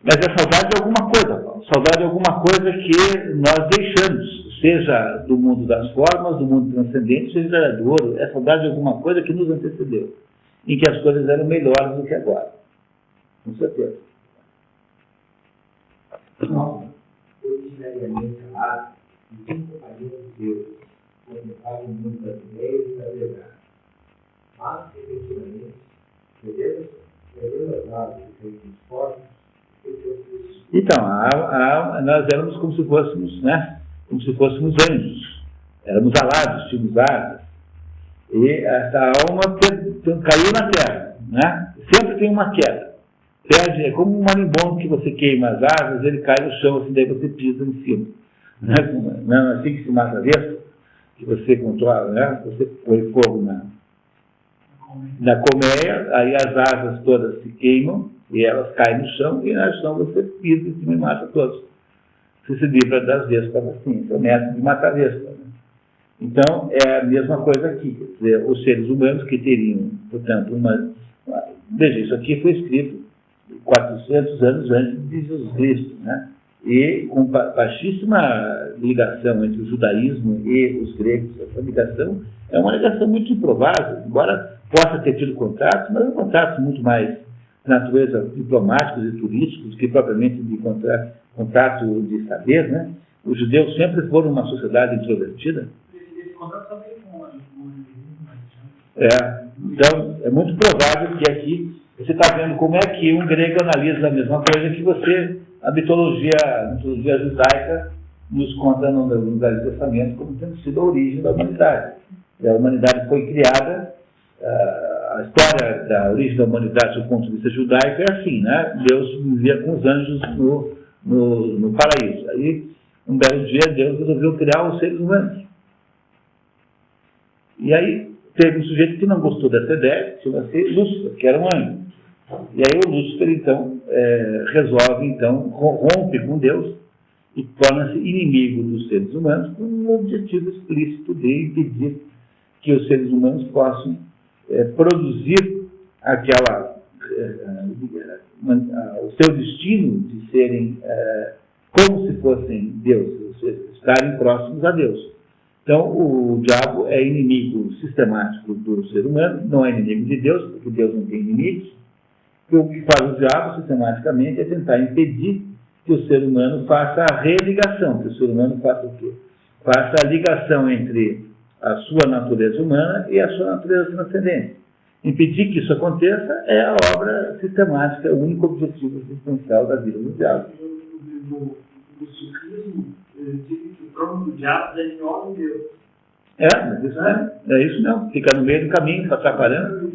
Mas é saudade de alguma coisa, Paulo. Saudade de alguma coisa que nós deixamos, seja do mundo das formas, do mundo transcendente, seja do ouro. É saudade de alguma coisa que nos antecedeu, em que as coisas eram melhores do que agora. Com certeza. Nós, originariamente amados, não companhia de Deus, contemplavam o mundo das ideias e da verdade. Mas, efetivamente, devemos as aves que feitos fortes, então, nós éramos como se fôssemos, né? Como se fôssemos anjos. Éramos alados, tínhamos asas. E essa alma caiu na terra, né? Sempre tem uma queda. Perde, é como um marimbondo que você queima as asas, ele cai no chão, assim, daí você pisa em cima. Não é assim que se mata a vespa? Que você controla, né? Você põe fogo na colmeia, aí as asas todas se queimam, e elas caem no chão, e no chão você pisa em cima e mata todos. Você se livra das vespas assim, é o método de matar vespas. Né? Então, é a mesma coisa aqui. Quer dizer, os seres humanos que teriam, portanto, veja, isso aqui foi escrito 400 anos antes de Jesus Cristo, né? E com baixíssima ligação entre o judaísmo e os gregos. Essa ligação é uma ligação muito improvável, embora possa ter tido contatos, mas contatos muito mais de natureza diplomáticos e turísticos que propriamente de contato de saber, né? Os judeus sempre foram uma sociedade introvertida. Esse contato só veio com Então, é muito provável que aqui você está vendo como é que um grego analisa a mesma coisa que você, a mitologia judaica, nos conta no Velho Testamento como tendo sido a origem da humanidade. E a humanidade foi criada, a história da origem da humanidade do ponto de vista judaico é assim, né? Deus vivia com os anjos no paraíso. Aí, um belo dia, Deus resolveu criar os seres humanos. E aí, teve um sujeito que não gostou dessa ideia, chama-se Lúcifer, que era um anjo. E aí o Lúcifer, então, resolve, então, rompe com Deus e torna-se inimigo dos seres humanos com um objetivo explícito de impedir que os seres humanos possam produzir o seu destino de serem como se fossem deuses, ou seja, estarem próximos a Deus. Então, o diabo é inimigo sistemático do ser humano, não é inimigo de Deus, porque Deus não tem inimigos. E o que faz o diabo sistematicamente é tentar impedir que o ser humano faça a religação, que o ser humano faça o quê? Faça a ligação entre a sua natureza humana e a sua natureza transcendente. Impedir que isso aconteça é a obra sistemática, o único objetivo existencial da vida do diabo. O sufismo diz que o trono do diabo é menor que Deus. É isso mesmo. Fica no meio do caminho, está atrapalhando.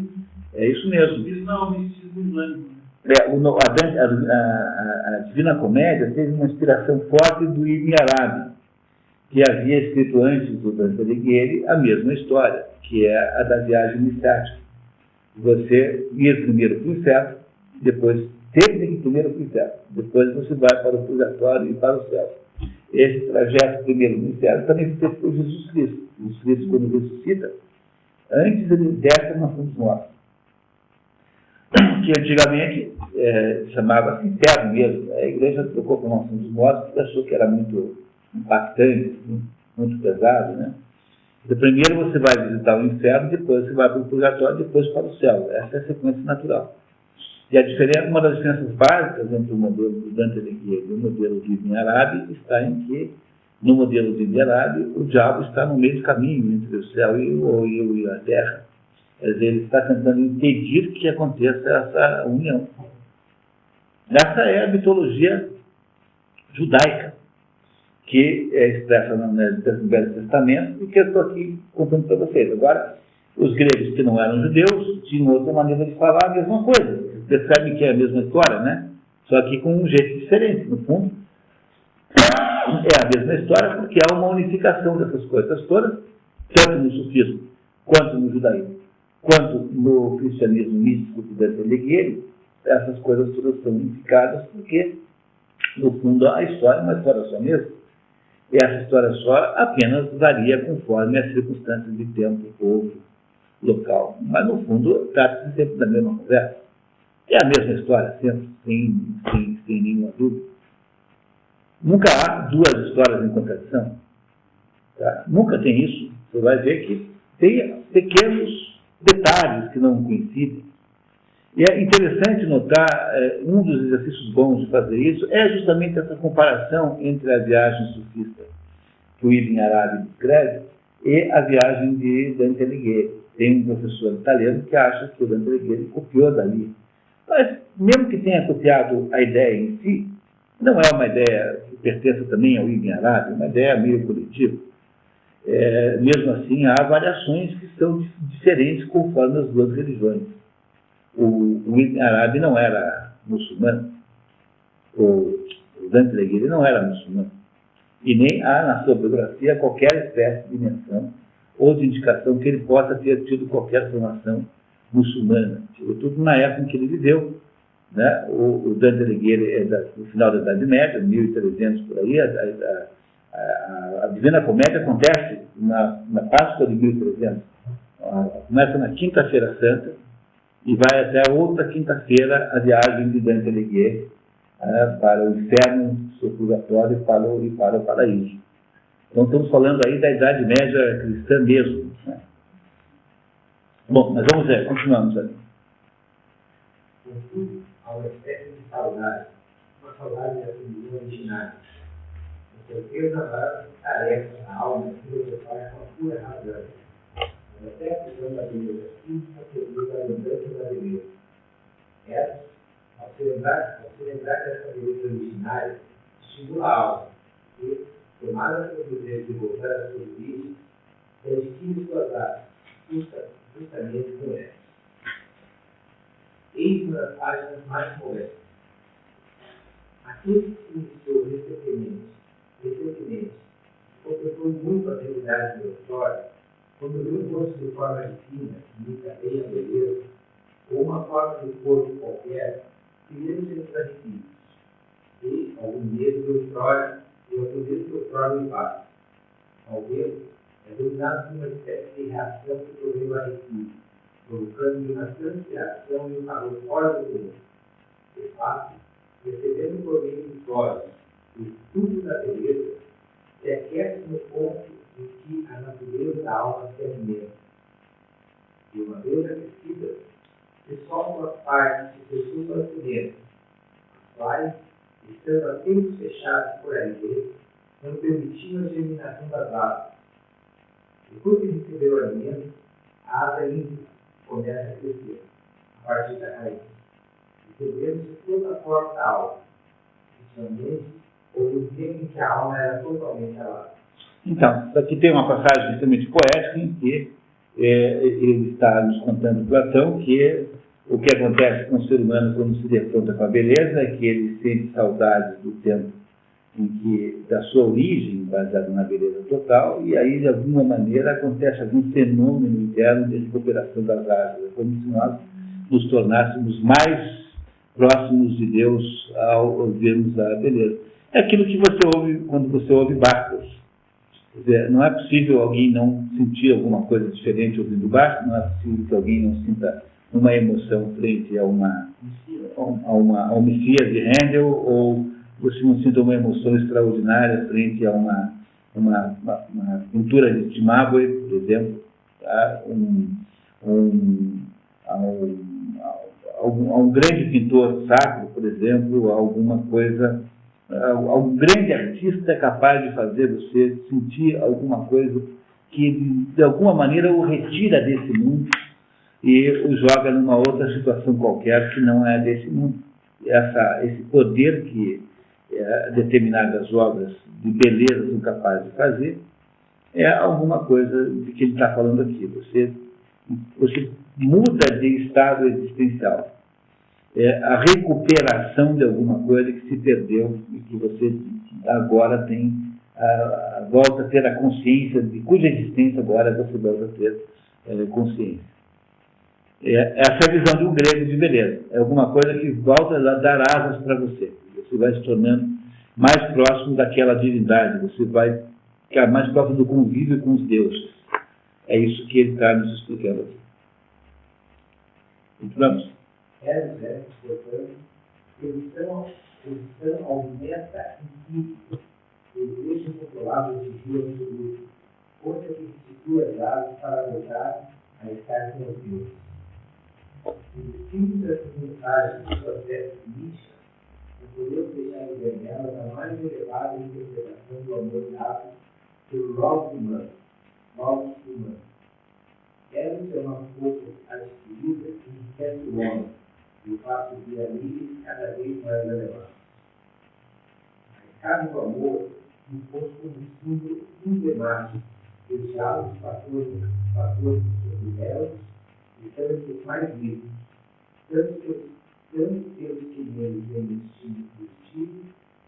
É isso mesmo. Isso não é o misticismo islâmico. A Divina Comédia teve uma inspiração forte do Ibn Arabi, que havia escrito antes do Dante Alighieri a mesma história, que é a da viagem iniciática. Você ia primeiro para o inferno, depois teve que ir primeiro para o inferno, depois você vai para o purgatório e para o céu. Esse trajeto primeiro no inferno também foi feito por Jesus Cristo. Jesus Cristo, quando ressuscita, antes ele desce na fundos mortos, que antigamente chamava-se inferno mesmo. A igreja trocou com nós dos mortos porque achou que era muito impactante, muito pesado, né? Então, primeiro você vai visitar o inferno, depois você vai para o purgatório, depois para o céu. Essa é a sequência natural. E uma das diferenças básicas entre o modelo do Dante Alighieri e o modelo de Ibn Arabi está em que, no modelo de Ibn Arabi, o diabo está no meio do caminho entre o céu e a terra. Quer dizer, ele está tentando impedir que aconteça essa união. Essa é a mitologia judaica. que é expressa no Velho Testamento e que eu estou aqui contando para vocês. Agora, os gregos que não eram judeus tinham outra maneira de falar a mesma coisa. Vocês percebem que é a mesma história, né? Só que com um jeito diferente. No fundo, é a mesma história porque há uma unificação dessas coisas todas, tanto no sufismo, quanto no judaísmo, quanto no cristianismo místico de Dante Alighieri. Essas coisas todas são unificadas porque, no fundo, a história é uma história só mesmo. E essa história só apenas varia conforme as circunstâncias de tempo, povo, local. Mas, no fundo, trata-se sempre da mesma conversa. É a mesma história, sempre, sem nenhuma dúvida. Nunca há duas histórias em contradição. Tá? Nunca tem isso. Você vai ver que tem pequenos detalhes que não coincidem. E é interessante notar, um dos exercícios bons de fazer isso é justamente essa comparação entre a viagem sufista que o Ibn Arabi descreve e a viagem de Dante Alighieri. Tem um professor italiano que acha que o Dante Alighieri copiou dali. Mas, mesmo que tenha copiado a ideia em si, não é uma ideia que pertença também ao Ibn Arabi, é uma ideia meio coletiva. Mesmo assim, há variações que são diferentes conforme as duas religiões. O Ibn Arabi não era muçulmano, o Dante Alighieri não era muçulmano, e nem há na sua biografia qualquer espécie de menção ou de indicação que ele possa ter tido qualquer formação muçulmana. Sobretudo na época em que ele viveu, né? O Dante Alighieri é do final da Idade Média, 1300 por aí. A Divina Comédia acontece na Páscoa de 1300. Começa na Quinta-feira Santa e vai até a outra quinta-feira a viagem de Dante Alighieri para o inferno, o purgatório e para o paraíso. Então estamos falando aí da Idade Média cristã mesmo, né? Bom, mas vamos ver, continuamos ali. Contudo, há uma espécie de saudade, uma saudade da religião originária. Com certeza, há tarefa na alma que filosofar com a pura razão. Mas até a visão da beleza física produz a lembrança da beleza. Essa, ao se lembrar dessa beleza originária, estimula a alma e, tomada pelo desejo de voltar às suas origens, adquire suas artes, justamente com ela. Eis uma das páginas mais molestas. Aquele que se iniciou recentemente, contemplou muito a realidade da história, quando viu um rosto de forma divina, que encadeia a beleza, ou uma forma de corpo qualquer, primeiro se esclarecidos, e algum medo de outrora, e outro medo de outrora o impacto. Ao ver, é dominado por uma espécie de reação que provém do arrepio, provocando uma transcriação e um calor fora do comum. De fato, recebendo por meio dos olhos o estudo da beleza, se aquece no ponto em que a natureza da alma se alimenta. E uma vez aquecida, se soltam as partes que se substituem, as quais, estando apenas fechadas por aridez, não permitiam a germinação das árvores. Depois de receber o alimento, a asa íntima começa a crescer, a partir da raiz, recebendo-se toda a forma da alma, principalmente houve um tempo em que a alma era totalmente alada. Então, aqui tem uma passagem extremamente poética em que ele está nos contando, Platão, que o que acontece com o ser humano quando se defronta com a beleza é que ele sente saudades do tempo em que, da sua origem, baseada na beleza total, e aí, de alguma maneira, acontece algum fenômeno interno de recuperação das árvores, como se nós nos tornássemos mais próximos de Deus ao ouvirmos a beleza. É aquilo que você ouve quando você ouve Barthes. Quer dizer, não é possível alguém não sentir alguma coisa diferente ouvindo Barthes, não é possível que alguém não sinta uma emoção frente a uma Messias de Handel, ou você não sinta uma emoção extraordinária frente a uma pintura de Cimabue, por exemplo, tá? A um grande pintor sacro, por exemplo, alguma coisa, algum grande artista é capaz de fazer você sentir alguma coisa que, de alguma maneira, o retira desse mundo e o joga numa outra situação qualquer que não é desse mundo. Esse poder que determinadas obras de beleza são capazes de fazer, é alguma coisa de que ele está falando aqui. Você muda de estado existencial. É a recuperação de alguma coisa que se perdeu e que você agora tem, volta a ter a consciência de cuja existência agora você volta a ter consciência. Essa é a visão de um grego de beleza. É alguma coisa que volta a dar asas para você. Você vai se tornando mais próximo daquela divindade. Você vai ficar mais próximo do convívio com os deuses. É isso que ele está nos explicando aqui. Vamos. Portanto, eles são ao meta infinito, eles deixam controlados de Deus absoluto, força que institui as aves para voltar a estar com os deuses. Os espíritos dessas mensagens do processo de Nietzsche não podemos deixar de ver nelas a mais elevada interpretação do amor dado pelo logos humano. Elas são uma força adquirida que enriquece o homem e o faz subir a níveis cada vez mais elevados. A escada do amor nos pôs como símbolo emblemático dos diálogos fatores sobre elas e tantos mais vivos, tanto pelos que neles vêm destino positivo,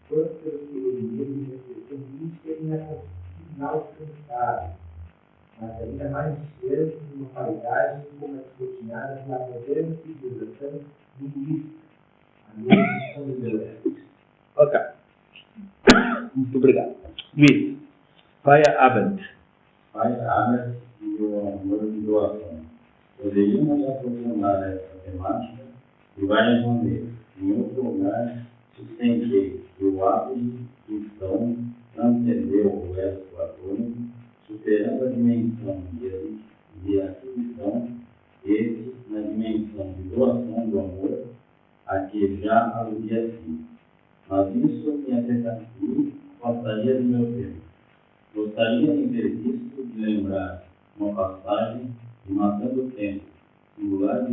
quanto pelos que neles vêm reflexão mística inalcançável, mas ainda mais distante de uma qualidade como a descortinada pela moderna civilização linguística, a mesma como os Ok. Muito obrigado. Luiz, Feierabend. Feierabend e o amor de doação. Poderíamos aprofundar essa temática de várias maneiras. Em outro lugar, sustentei que o ato de cristão transcendeu o elo platônico, superando a dimensão de aquisição, esse na dimensão de doação do amor, a que já aludia assim. Mas isso me passaria do meu tempo. Gostaria, em visto, de lembrar uma passagem de Matando o Tempo, singular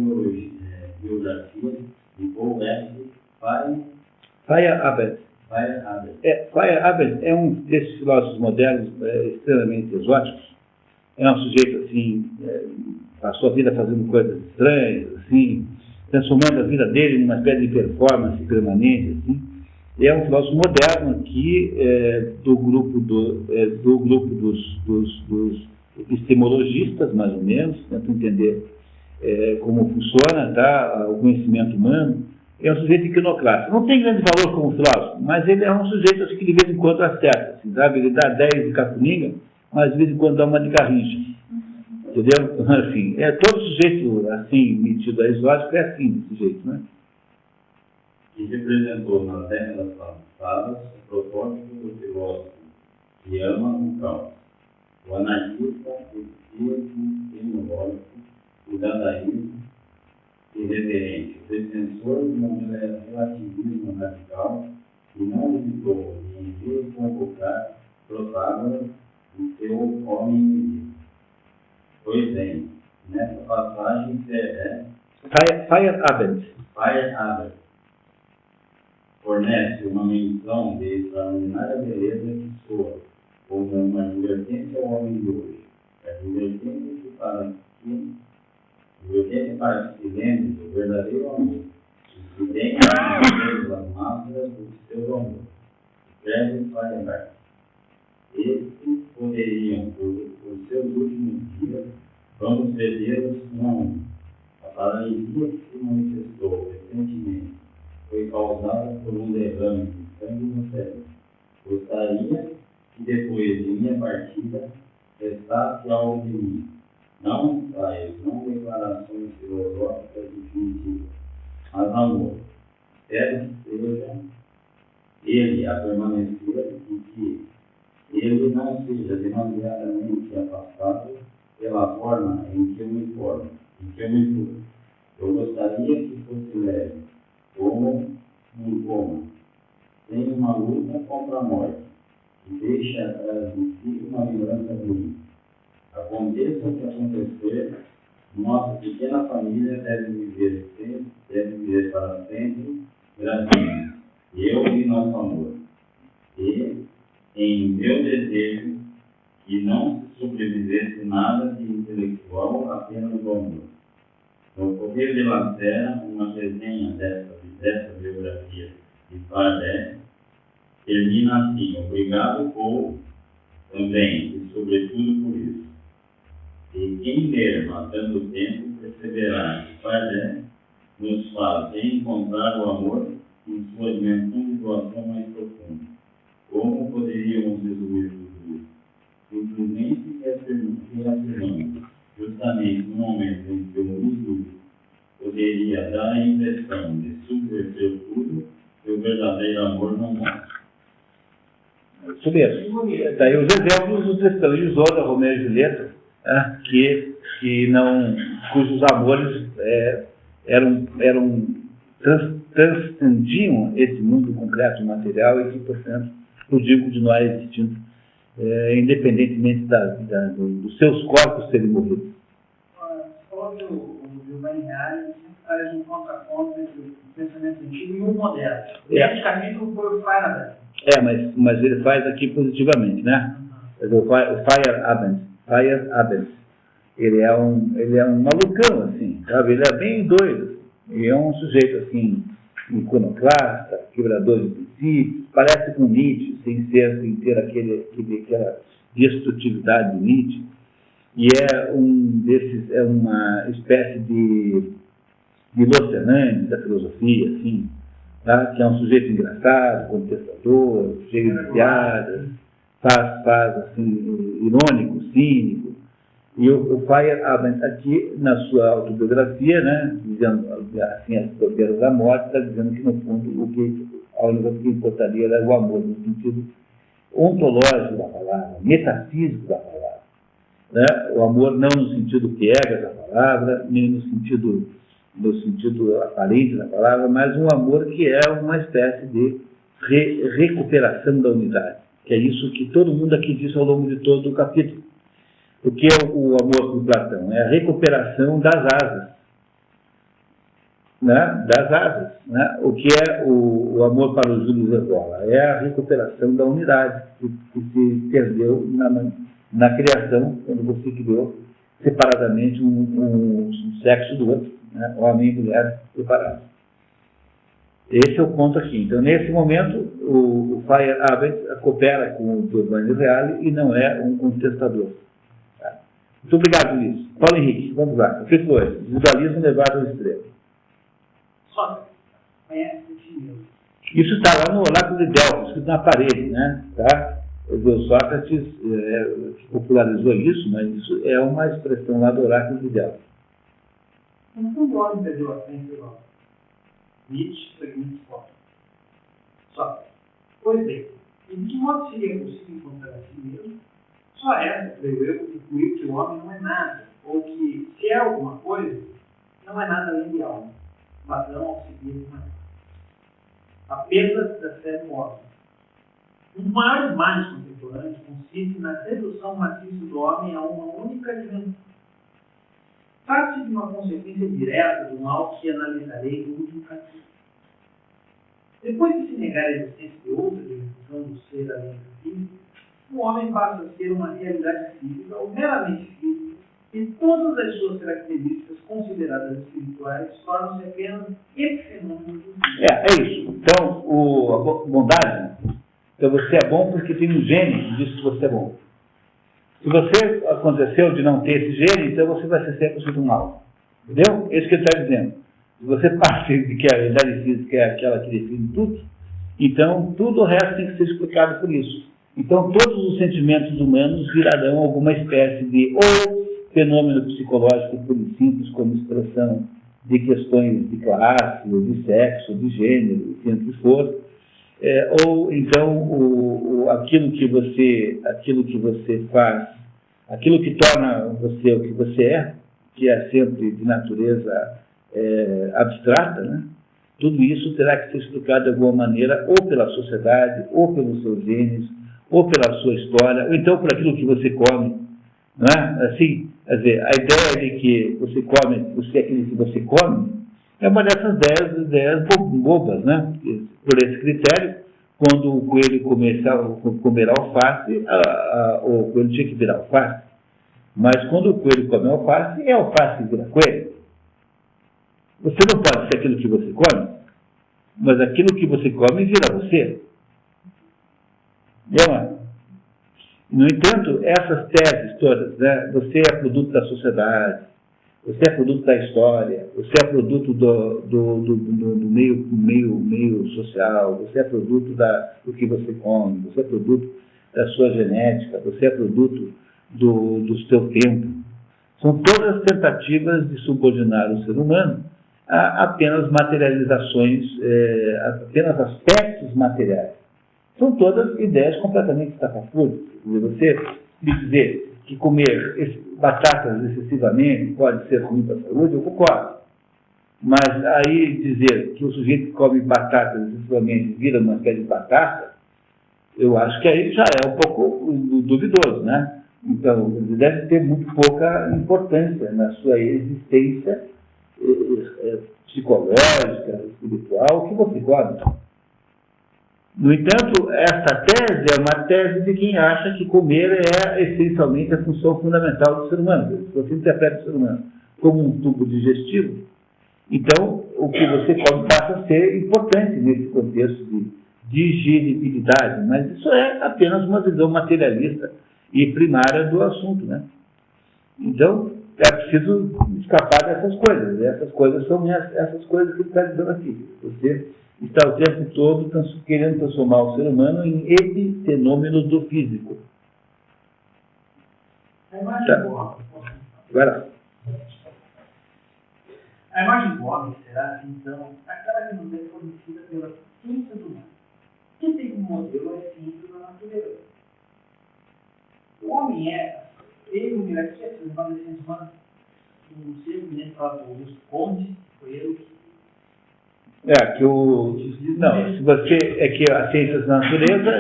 biografia de Paul F. Feierabend. Feierabend É um desses filósofos modernos extremamente exóticos. É um sujeito assim, passou a vida fazendo coisas estranhas, assim, transformando a vida dele numa espécie de performance permanente, assim. E é um filósofo moderno aqui do grupo dos epistemologistas, mais ou menos, tenta entender como funciona o conhecimento humano. É um sujeito iconoclasta. Não tem grande valor como filósofo, mas ele é um sujeito assim, que de vez em quando acerta. Assim, sabe? Ele dá 10 de cafuninga, mas de vez em quando dá uma de garrincha. Entendeu? Assim, todo sujeito assim, metido a exótico, é assim, desse jeito, né? Que representou nas décadas passadas o protótipo do filósofo que ama o caos, o anarquista, o espírito tecnológico, o dadaísmo irreverente, o defensor de um relativismo radical que não hesitou em vir convocar Protágoras e seu homem inimigo. Pois bem, nessa passagem Feierabend fornece uma menção de extraordinária beleza que soa como uma advertência ao homem de hoje. Advertência para que se lembre do verdadeiro amor, e que tem as máscaras do seu amor. Escreve Feierabend. Estes poderiam, por seus últimos dias, vamos vê-los não. A paralisia que se manifestou recentemente foi causada por um derrame de sangue no cérebro. Gostaria que depois de minha partida restasse algo de mim. Não ensaios, não declarações filosóficas definitivas, mas amor. Espero que seja ele a permanecer e que ele não seja demasiadamente afastado pela forma em que eu me formo, Eu gostaria que fosse leve, como um coma, sem uma luta contra a morte, e deixe atrás de si uma lembrança bonita. Aconteça o que acontecer, nossa pequena família deve viver para sempre, gracinha. Eu e nosso amor. e em meu desejo que não se sobrevivesse nada de intelectual, apenas o amor. No correr de la terra, uma resenha dessa biografia de Faraday termina assim: obrigado por também, e sobretudo por isso. E quem ler Matando o Tempo perceberá que Faraday nos faz encontrar o amor em sua dimensão de doação mais profunda. Como poderíamos resumir tudo isso? Simplesmente reafirmando, justamente no momento em que o mundo poderia dar a impressão de subverter tudo, que o verdadeiro amor não morre. Isso mesmo. Daí os exemplos do Tristão da Romeu e Julieta, cujos amores transcendiam esse mundo concreto e material e que, portanto, podiam continuar existindo, independentemente dos seus corpos serem morridos. Você falou que o Giovanni Reale faz um contraponto entre o pensamento antigo e o moderno. Esse capítulo foi o Faraday. Mas ele faz aqui positivamente, né? O Feyerabend. Ele é um malucão, assim, sabe? Ele é bem doido. Ele é um sujeito, assim, iconoclasta, quebrador de princípios, parece com Nietzsche, sem ter aquela destrutividade de Nietzsche. E é uma espécie de Lucianante da filosofia, assim, tá? Que é um sujeito engraçado, contestador, cheio de piadas, faz assim, irônico, cínico. E o Feyerabend, aqui na sua autobiografia, né, dizendo assim, as fronteiras da morte, está dizendo que, no fundo, a única coisa que importaria era o amor, no sentido ontológico da palavra, metafísico da palavra. Né? O amor não no sentido piegas da palavra, nem no sentido aparente da palavra, mas um amor que é uma espécie de recuperação da unidade, que é isso que todo mundo aqui disse ao longo de todo o capítulo. O que é o amor de Platão? É a recuperação das asas. Né? Das asas. Né? O que é o amor para o Júlio Evola? É a recuperação da unidade que se perdeu na criação, quando você criou separadamente um sexo do outro, né? Homem e mulher separados. Esse é o ponto aqui. Então, nesse momento, o Feyerabend coopera com o Giovanni Reale e não é um contestador. Tá? Muito obrigado, Luiz. Paulo Henrique, vamos lá. Capítulo 8. Individualismo levado ao extremo. Só conhece o time. Isso está lá no Oráculo de Delfos, escrito na parede, né? Tá? O Sócrates popularizou isso, mas isso é uma expressão lá do Oráculo de Delfos. No fundo, o homem perdeu a frente do homem. Nietzsche foi muito forte. Só. Pois bem, e de que modo seria possível encontrar a si mesmo? Só essa, creio eu, concluiu que o homem não é nada, ou que, se é alguma coisa, não é nada além de alma. Platão ao seguir uma apenas da fé no homem. Um dos maiores males contemporâneos consiste na redução maciça do homem a uma única dimensão. Parte de uma consequência direta do mal que analisarei no último capítulo. Depois de se negar a existência de outra dimensão do ser além da física, o homem passa a ser uma realidade física ou meramente física, e todas as suas características consideradas espirituais tornam-se apenas epifenômenos do físico. É isso. Então, a bondade, então você é bom porque tem um gene que diz que você é bom. Se você aconteceu de não ter esse gene, então você vai ser sempre do mal. Entendeu? É isso que ele está dizendo. Se você parte de que a realidade física é aquela que define tudo, então tudo o resto tem que ser explicado por isso. Então todos os sentimentos humanos virarão alguma espécie de ou fenômeno psicológico puro e simples, como expressão de questões de classe, ou de sexo, de gênero, enfim, o que for, ou então aquilo que você faz, aquilo que torna você o que você é, que é sempre de natureza abstrata, né? Tudo isso terá que ser explicado de alguma maneira, ou pela sociedade, ou pelos seus genes, ou pela sua história, ou então por aquilo que você come, não é? Assim, quer dizer, a ideia de que você é aquilo que você come, é uma dessas ideias bobas, né? Por esse critério, quando o coelho começava a comer alface, o coelho tinha que virar alface. Mas quando o coelho come alface, é alface que vira coelho. Você não pode ser aquilo que você come, mas aquilo que você come vira você. No entanto, essas teses todas, né, você é produto da sociedade, você é produto da história, você é produto do meio social, você é produto do que você come, você é produto da sua genética, você é produto do seu tempo. São todas tentativas de subordinar o ser humano a apenas materializações, apenas aspectos materiais. São todas ideias completamente estapafúrdias. Você me dizer que comer batatas excessivamente pode ser ruim para a saúde, eu concordo. Mas aí dizer que o sujeito que come batatas excessivamente vira uma espécie de batata, eu acho que aí já é um pouco duvidoso, né? Então, ele deve ter muito pouca importância na sua existência psicológica, espiritual, que você come. No entanto, essa tese é uma tese de quem acha que comer é essencialmente a função fundamental do ser humano. Se você interpreta o ser humano como um tubo digestivo, então o que você come passa a ser importante nesse contexto de digeribilidade, mas isso é apenas uma visão materialista e primária do assunto, né? Então, é preciso escapar dessas coisas. Essas coisas são essas coisas que ele está dizendo aqui. Você está o tempo todo querendo transformar o ser humano em epifenômeno do físico. A imagem Tá. do homem. Vai lá. A imagem do homem será, então, aquela que nos é fornecida pela ciência do mundo, que tem como modelo a ciência da natureza. O homem ele, o Miraquia, se levando a ciência humana, um ser humano falado por Augusto Conde, foi ele que... Não, se você... É que as ciências da natureza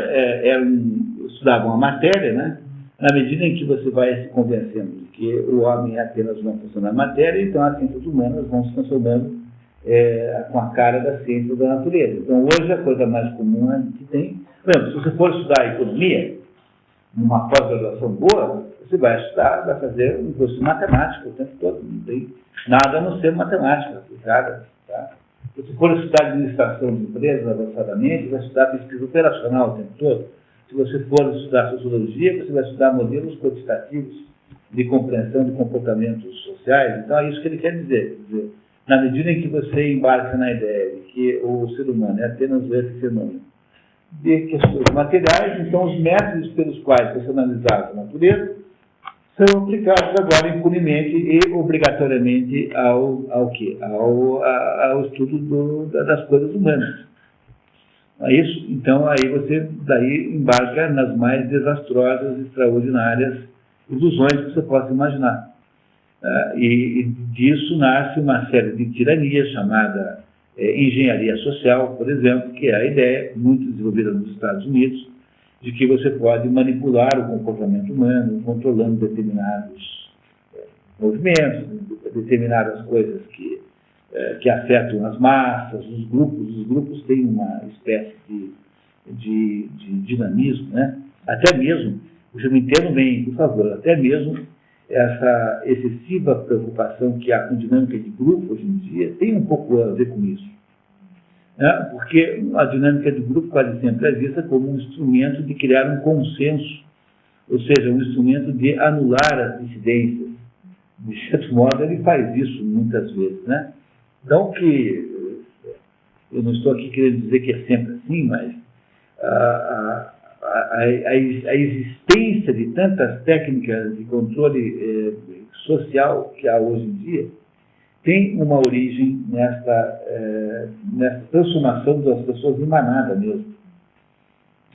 estudavam a matéria, né? Na medida em que você vai se convencendo de que o homem é apenas uma função da matéria, então as ciências humanas vão se transformando com a cara da ciência da natureza. Então, hoje, a coisa mais comum que tem... Por exemplo, se você for estudar economia, numa pós-graduação boa, você vai estudar, vai fazer um curso de matemática o tempo todo. Não tem nada a não ser matemática aplicada, tá? Se você for estudar administração de empresas avançadamente, vai estudar pesquisa operacional o tempo todo. Se você for estudar sociologia, você vai estudar modelos quantitativos de compreensão de comportamentos sociais. Então, é isso que ele quer dizer. Quer dizer, na medida em que você embarca na ideia de que o ser humano é apenas esse fenômeno de questões materiais, então os métodos pelos quais você analisava a natureza são aplicados agora impunemente e obrigatoriamente ao quê? Ao estudo das coisas humanas. É isso? Então, aí você daí embarca nas mais desastrosas, extraordinárias ilusões que você possa imaginar. E disso nasce uma série de tiranias chamada engenharia social, por exemplo, que é a ideia, muito desenvolvida nos Estados Unidos, de que você pode manipular o comportamento humano, controlando determinados movimentos, determinadas coisas que afetam as massas, os grupos têm uma espécie de dinamismo, né? Até mesmo, você me entenda bem, por favor, até mesmo essa excessiva preocupação que há com dinâmica de grupo hoje em dia tem um pouco a ver com isso. Né? Porque a dinâmica de grupo quase sempre é vista como um instrumento de criar um consenso, ou seja, um instrumento de anular as dissidências. De certo modo, ele faz isso muitas vezes, né? Não que eu não estou aqui querendo dizer que é sempre assim, mas a existência de tantas técnicas de controle social que há hoje em dia tem uma origem nessa transformação das pessoas em manada mesmo.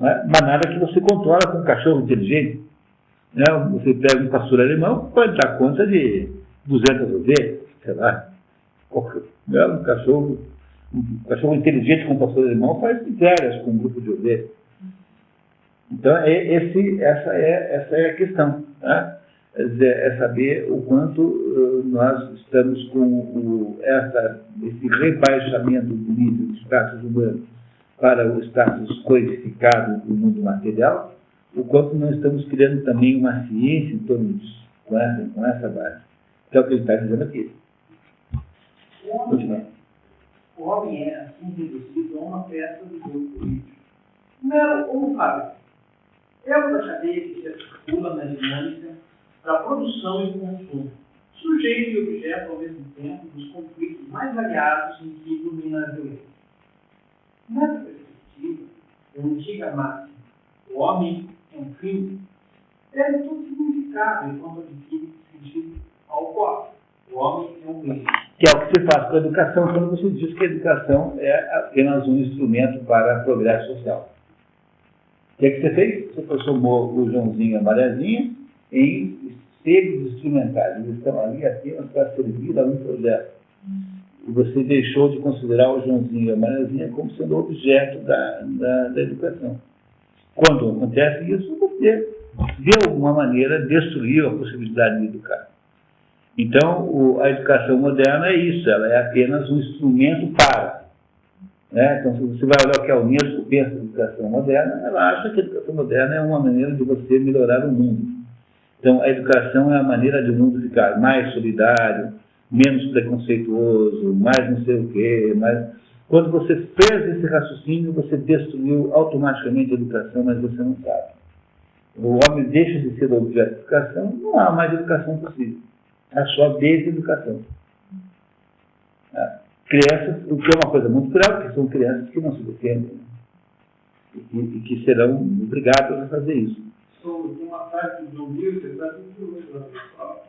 Né? Manada que você controla com um cachorro inteligente. Né? Você pega um pastor alemão, pode dar conta de 200 ovelhas, sei lá. Né? Um cachorro inteligente com um pastor alemão faz férias com um grupo de ovelhas. Então, essa é a questão. Né? É saber o quanto nós estamos com esse rebaixamento do nível dos traços humanos para o status codificado do mundo material, o quanto nós estamos criando também uma ciência em torno disso, com essa base. Que é o que ele está dizendo aqui. O homem é, assim reduzido, a uma peça do jogo político. Não, como fábrica. É uma cadeia que se articula na dinâmica da produção e consumo, sujeito e objeto ao mesmo tempo dos conflitos mais variados em que domina a violência. Nessa perspectiva, a antiga máxima, o homem é um crime, perde todo significado enquanto adquire sentido ao qual o homem é um crime. Que é o que se faz com a educação, quando você diz que a educação é apenas um instrumento para progresso social. O que é que você fez? Você transformou o Joãozinho e a Mariazinha em seres instrumentais. Eles estão ali apenas para servir a um projeto. E você deixou de considerar o Joãozinho e a Mariazinha como sendo objeto da educação. Quando acontece isso, você, de alguma maneira, destruiu a possibilidade de educar. Então, a educação moderna é isso, ela é apenas um instrumento para. Né? Então, se você vai olhar o que a Unesco pensa de educação moderna, ela acha que a educação moderna é uma maneira de você melhorar o mundo. Então, a educação é a maneira de o mundo ficar mais solidário, menos preconceituoso, mais não sei o quê. Quando você fez esse raciocínio, você destruiu automaticamente a educação, mas você não sabe. O homem deixa de ser objeto de educação, não há mais educação possível. Há só deseducação. Crianças, o que é uma coisa muito grave, porque são crianças que não se defendem, né? e que serão obrigadas a fazer isso. Tem uma frase do John Lewis, que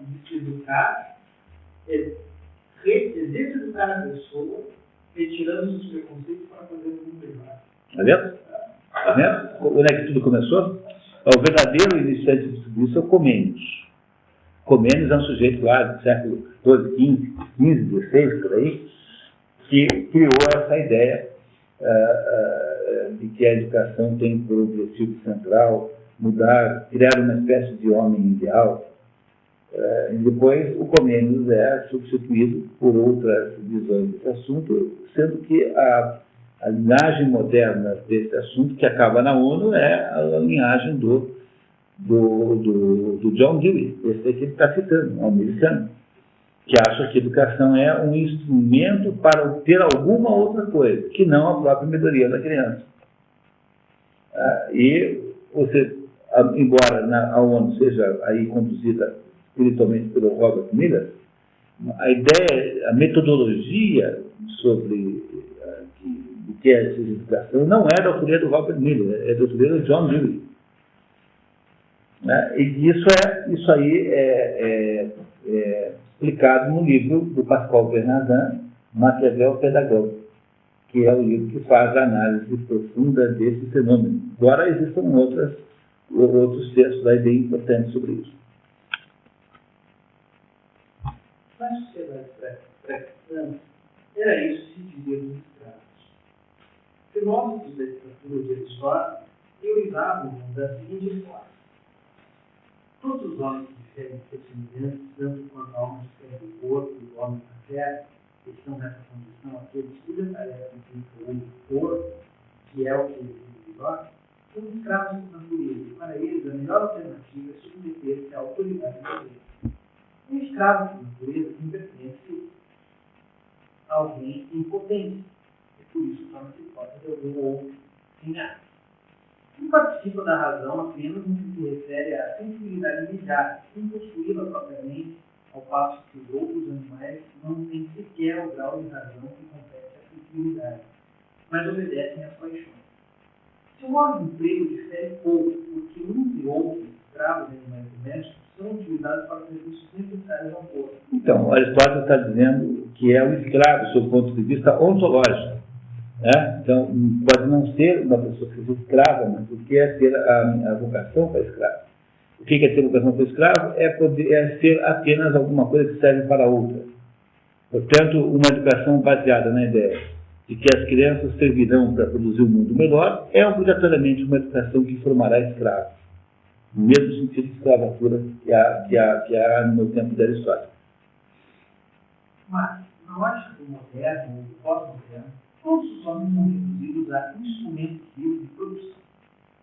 diz que educar é deseducar a pessoa, retirando os preconceitos para fazer o mundo melhor. Está vendo? Está vendo? Onde é que tudo começou? O verdadeiro iniciante de tudo isso é o Comênios. Comênios é um sujeito lá do século XII, XV, XVI, por aí, que criou essa ideia de que a educação tem por objetivo central criar uma espécie de homem ideal. E depois o Comênios é substituído por outras visões desse assunto, sendo que a linhagem moderna desse assunto, que acaba na ONU, é a linhagem do John Dewey, esse aí que ele está citando, um americano, que acha que a educação é um instrumento para obter alguma outra coisa, que não a própria melhoria da criança. E você, embora a ONU seja aí conduzida espiritualmente pelo Robert Miller, a ideia, a metodologia sobre o que é essa educação não é da autoria do Robert Miller, é da autoria do John Dewey. E isso aí é explicado no livro do Pascal Bernardin, Maquiavel Pedagogo, que é o livro que faz a análise profunda desse fenômeno. Agora existem outros textos aí bem importantes sobre isso. Na sociedade pré-cristã, era isso que se dizia dos escravos. Filósofos da literatura de Aristóteles teorizavam da seguinte forma: todos os homens que diferem de seus semelhantes, tanto quanto a alma difere do corpo e do homem da terra, que estão nessa condição, aqueles cuja tarefa implica o corpo, que é o que eles individuais, são escravos da natureza, e para eles a melhor alternativa é submeter-se à autoridade da lei. Um escravo da natureza não pertence a alguém em potência, e por isso torna-se hipótese de algum outro sem nada. Não participa da razão apenas no que se refere à sensibilidade imediata, sem possuí-la propriamente, ao passo que os outros animais não têm sequer o grau de razão que compete à sensibilidade, mas obedecem às paixões. Se o modo de emprego difere pouco, porque uns e outros, escravos e animais domésticos, são utilizados para serviços necessários ao corpo. Então, Aristóteles está dizendo que é o escravo, do seu ponto de vista ontológico. Então, pode não ser uma pessoa que seja escrava, mas o que é ter a vocação para escravo? O que é ter vocação para escravo? É ser apenas alguma coisa que serve para outra. Portanto, uma educação baseada na ideia de que as crianças servirão para produzir um mundo melhor é obrigatoriamente uma educação que formará escravos. No mesmo sentido de escravatura que há no tempo de Aristóteles. Mas, na ótica do moderno ou do pós-moderno, todos os homens são reduzidos a instrumentos vivos de produção,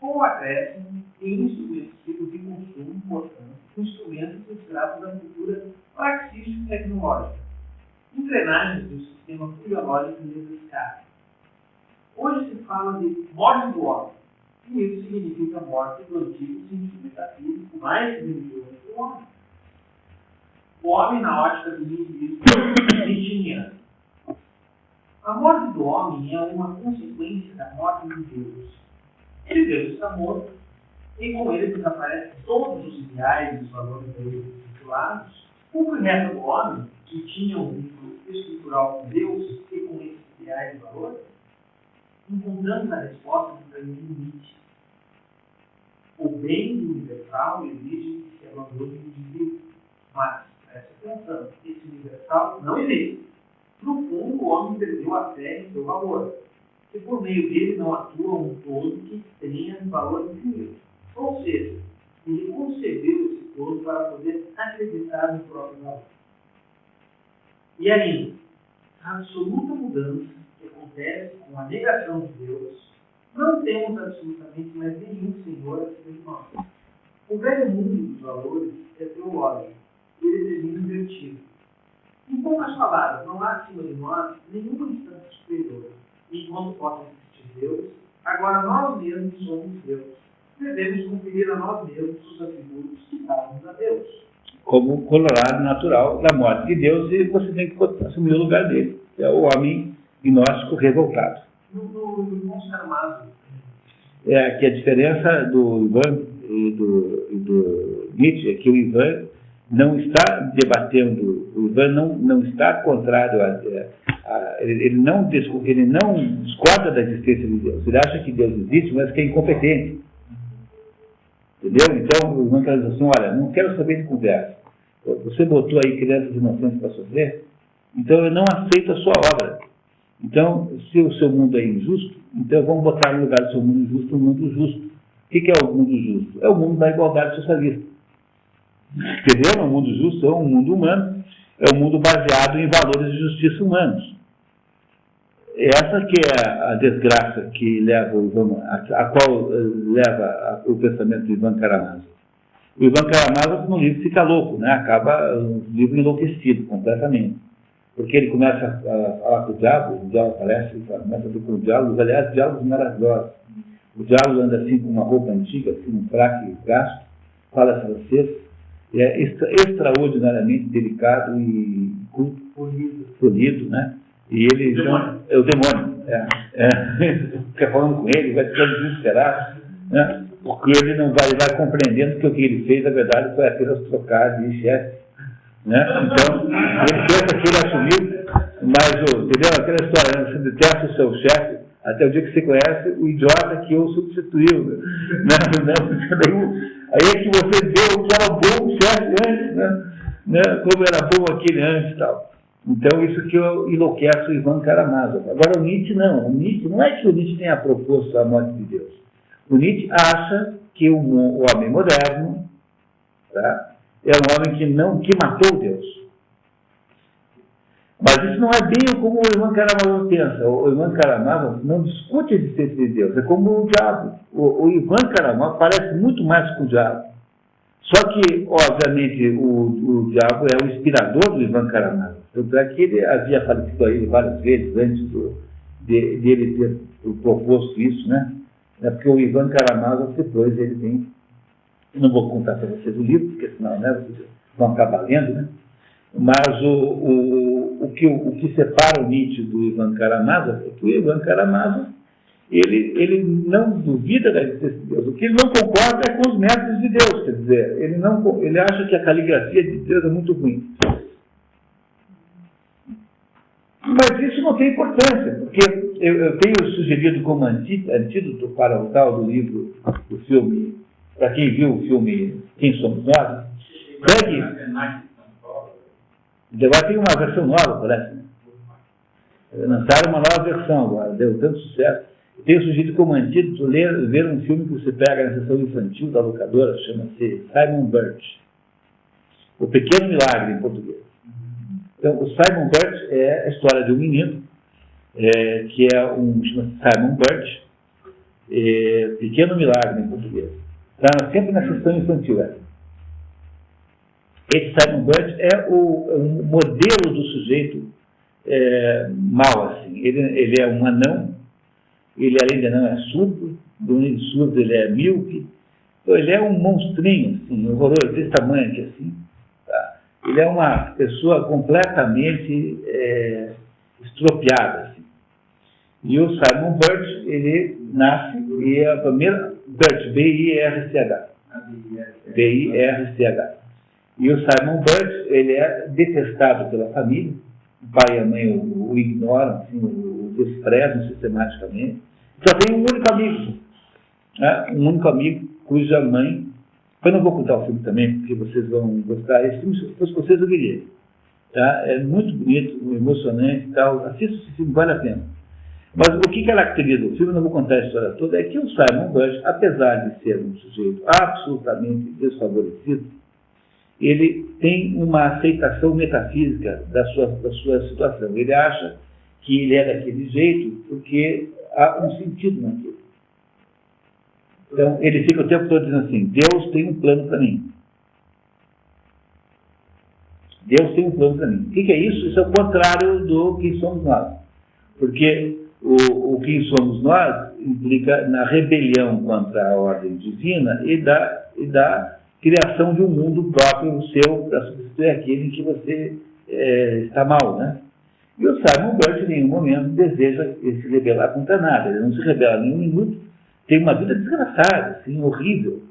com o acréscimo em instrumentos vivos de consumo, portanto, instrumentos escravos da cultura praxístico-tecnológica, engrenagens do sistema fisiológico necessário. Hoje se fala de morte do homem, e isso significa morte do antigo sentido metafísico mais religioso do homem. O homem na ótica do niilismo nietzscheano. A morte do homem é uma consequência da morte de Deus. Se Deus está morto, e com ele desaparecem todos os ideais e os valores vinculados, o que resta do homem, que tinha um vínculo estrutural com Deus e com esses ideais e valores, encontramos a resposta no caminho do Nietzsche. O bem universal exige que se abandone o indivíduo, mas, preste atenção, esse universal não existe. No fundo, o homem perdeu a fé em seu valor, e por meio dele não atua um todo que tenha um valor infinito. Ou seja, ele concebeu esse todo para poder acreditar no próprio valor. E ainda, a absoluta mudança que acontece com a negação de Deus, não temos absolutamente mais nenhum Senhor acima de nós. O velho mundo dos valores é teológico, ele termina invertido. Em poucas palavras, não há acima de nós nenhuma instância superior. E enquanto possa existir Deus, agora nós mesmos somos Deus. Devemos conferir a nós mesmos os atributos que dávamos a Deus. Como corolário natural da morte de Deus, e você tem que assumir o lugar dele, que é o homem gnóstico revoltado. No irmão Saramago. É que a diferença do Ivan e do Nietzsche é que o Ivan não está debatendo, o Ivan não está contrário ele não discorda da existência de Deus. Ele acha que Deus existe, mas que é incompetente. Entendeu? Então, o Ivan diz assim, olha, não quero saber de conversa. Você botou aí crianças inocentes para sofrer, então eu não aceito a sua obra. Então, se o seu mundo é injusto, então vamos botar no lugar do seu mundo injusto um mundo justo. O que é o mundo justo? É o mundo da igualdade socialista. Entendeu? O mundo justo é um mundo humano, é um mundo baseado em valores de justiça humanos. Essa que é a desgraça que leva a qual leva o pensamento de Ivan Karamazov. O Ivan Karamazov no livro fica louco, né? Acaba o livro enlouquecido completamente. Porque ele começa a falar com o diabo aparece, começa a ver com o diálogo, aliás, diálogos maravilhosos. O diálogo anda assim com uma roupa antiga, assim, um fraque gasto, fala francês, é extraordinariamente delicado e polido, né? E ele é o demônio. Fica falando com ele, vai ficando desesperado, né? Porque ele não vai compreendendo que o que ele fez, na verdade, foi apenas trocar de chefe. Né? Então, ele pensa que ele assumiu, mas, entendeu? Aquela história, né? Você detesta o seu chefe até o dia que você conhece o idiota que o substituiu. Né? Aí é que você vê o que era bom o chefe antes, né? Como era bom aquele antes e tal. Então, isso que eu enlouqueço o Ivan Karamazov. Agora, o Nietzsche não é que o Nietzsche tenha proposto a morte de Deus. O Nietzsche acha que o homem moderno, tá, é um homem que matou Deus. Mas isso não é bem como o Ivan Karamazov pensa. O Ivan Karamazov não discute a existência de Deus. É como o diabo. O Ivan Karamazov parece muito mais com o diabo. Só que, obviamente, o diabo é o inspirador do Ivan Karamazov. Tanto é que ele havia falecido a ele várias vezes antes dele ter proposto isso, né? É porque o Ivan Karamazov depois ele tem... Eu não vou contar para vocês o livro, porque senão, né, vocês vão acabar lendo, né? Mas o que separa o Nietzsche do Ivan Karamazov é que o Ivan Karamazov ele não duvida da existência de Deus. O que ele não concorda é com os métodos de Deus, quer dizer, ele acha que a caligrafia de Deus é muito ruim. Mas isso não tem importância, porque eu tenho sugerido como antídoto para o tal do livro, do filme, para quem viu o filme Quem Somos Nós, pegue. Agora tem uma versão nova, parece. Lançaram uma nova versão agora, deu tanto sucesso. Eu tenho sugerido como antídoto ver um filme que você pega na sessão infantil da locadora, chama-se Simon Birch. O Pequeno Milagre, em português. Então, o Simon Birch é a história de um menino que é chama-se Simon Birch, Pequeno Milagre em português. Está sempre na sessão infantil. Esse Simon Birch é o modelo do sujeito mau, assim. Ele é um anão, ele além de anão é surdo, do surdo ele é míope, então ele é um monstrinho, assim, horroroso, desse tamanho aqui, assim. Tá? Ele é uma pessoa completamente estropiada, assim. E o Simon Birch, ele nasce, e a primeira, Birch, B-I-R-C-H. B-I-R-C-H. E o Simon Birch, ele é detestado pela família, o pai e a mãe o ignoram, assim, o desprezam sistematicamente. Só tem um único amigo, né? Um único amigo cuja mãe, eu não vou contar o filme também, porque vocês vão gostar, esse filme, se fosse vocês, eu diria. Tá? É muito bonito, emocionante e tal, assista esse filme, vale a pena. Mas o que caracteriza o filme, não vou contar a história toda, é que o Simon Birch, apesar de ser um sujeito absolutamente desfavorecido, ele tem uma aceitação metafísica da sua situação. Ele acha que ele é daquele jeito porque há um sentido naquilo. Então, ele fica o tempo todo dizendo assim, Deus tem um plano para mim. Deus tem um plano para mim. O que é isso? Isso é o contrário do que somos nós. Porque o que somos nós implica na rebelião contra a ordem divina e da criação de um mundo próprio seu para substituir aquele em que você está mal, né? E o Simon Birch, em nenhum momento, deseja se rebelar contra nada. Ele não se rebela nenhum minuto, tem uma vida desgraçada, assim, horrível.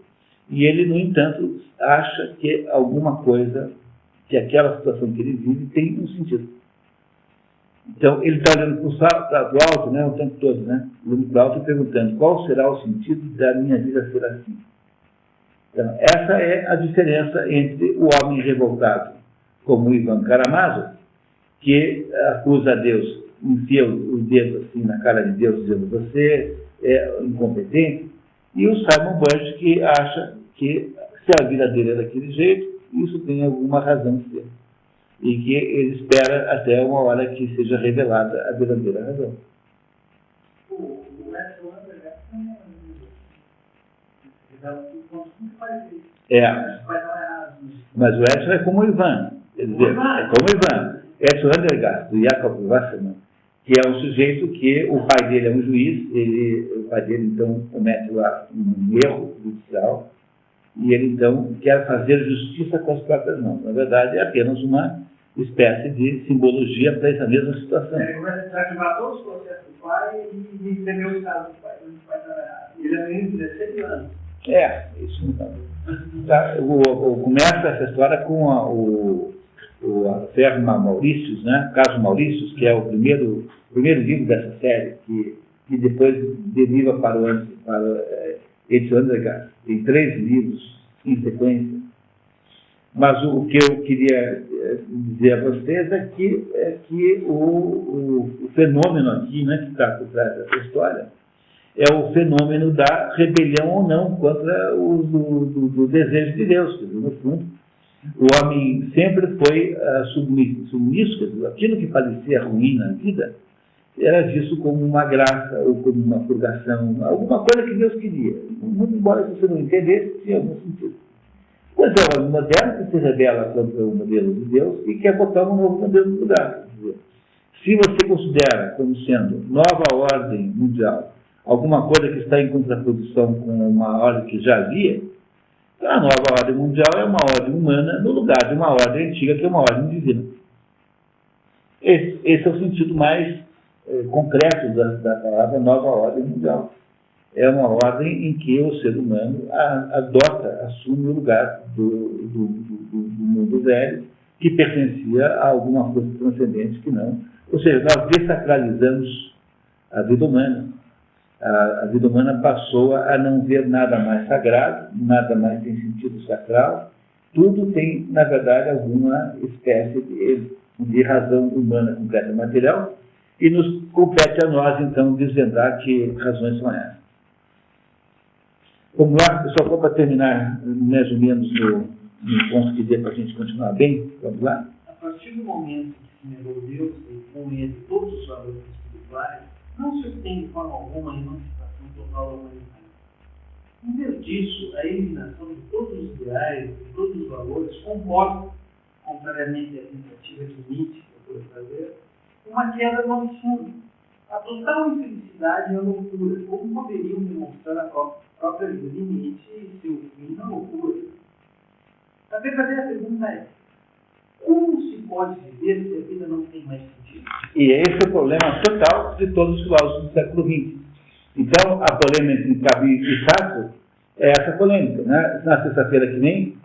E ele, no entanto, acha que alguma coisa, que aquela situação que ele vive tem um sentido. Então, ele está olhando para o alto, né, o tempo todo, né? Olhando para o alto e perguntando qual será o sentido da minha vida ser assim. Então, essa é a diferença entre o homem revoltado, como Ivan Karamazov, que acusa a Deus, enfia os dedos assim na cara de Deus, dizendo você é incompetente, e o Simon Birch, que acha que se a vida dele é daquele jeito, isso tem alguma razão de ser. E que ele espera até uma hora que seja revelada a verdadeira razão. O Edson mas o Edson é como o Ivan, quer dizer, é como o Ivan. Edson Andergast, do Jakob Wasserman, que é um sujeito que o pai dele é um juiz, o pai dele então comete lá um erro judicial, e ele então quer fazer justiça com as próprias mãos. Na verdade, é apenas uma espécie de simbologia para essa mesma situação. Ele começa a ativar todos os processos do pai e entender o estado do pai. Ele é menino de 17 anos. Isso não. Tá, começa essa história com a Ferma Maurícios, né? Caso Maurícios, que é o primeiro livro dessa série, que depois deriva para Edson Andergast. Tem 3 livros em sequência. Mas o que eu queria dizer a vocês é que o fenômeno aqui, né, que está por trás dessa história, é o fenômeno da rebelião ou não contra do desejo de Deus. Quer dizer, no fundo, o homem sempre foi submisso, quer dizer, aquilo que parecia ruim na vida era visto como uma graça ou como uma purgação, alguma coisa que Deus queria. Muito embora você não entendesse, tinha algum sentido. Pois é, o homem moderno que se rebela contra o modelo de Deus e quer botar um novo modelo no lugar. Quer dizer, se você considera como sendo nova ordem mundial alguma coisa que está em contraposição com uma ordem que já havia, a nova ordem mundial é uma ordem humana no lugar de uma ordem antiga, que é uma ordem divina. Esse é o sentido mais concreto da palavra nova ordem mundial. É uma ordem em que o ser humano assume o lugar do mundo velho, que pertencia a alguma coisa transcendente que não. Ou seja, nós desacralizamos a vida humana. A vida humana passou a não ver nada mais sagrado, nada mais tem sentido sacral. Tudo tem, na verdade, alguma espécie de razão humana concreta material, e nos compete a nós, então, desvendar que razões são essas. Vamos lá, pessoal, só para terminar, mais ou menos, no ponto que dê para a gente continuar bem, vamos lá? A partir do momento que se negou Deus, e com ele todos os valores espirituais, espirituais não se obtém de forma alguma a emancipação total da humanidade. Em vez disso, a eliminação de todos os ideais, de todos os valores, comporta, contrariamente à tentativa de Nietzsche por fazer, uma queda no absurdo. A total infelicidade e a loucura, como poderiam demonstrar a própria vida de Nietzsche e seu fim na loucura. A verdadeira pergunta é: como se pode viver se a vida não tem mais sentido? E esse é o problema total de todos os filósofos do século XX. Então, a polêmica entre Camus e Sartre é essa polêmica. Né? Na sexta-feira que vem,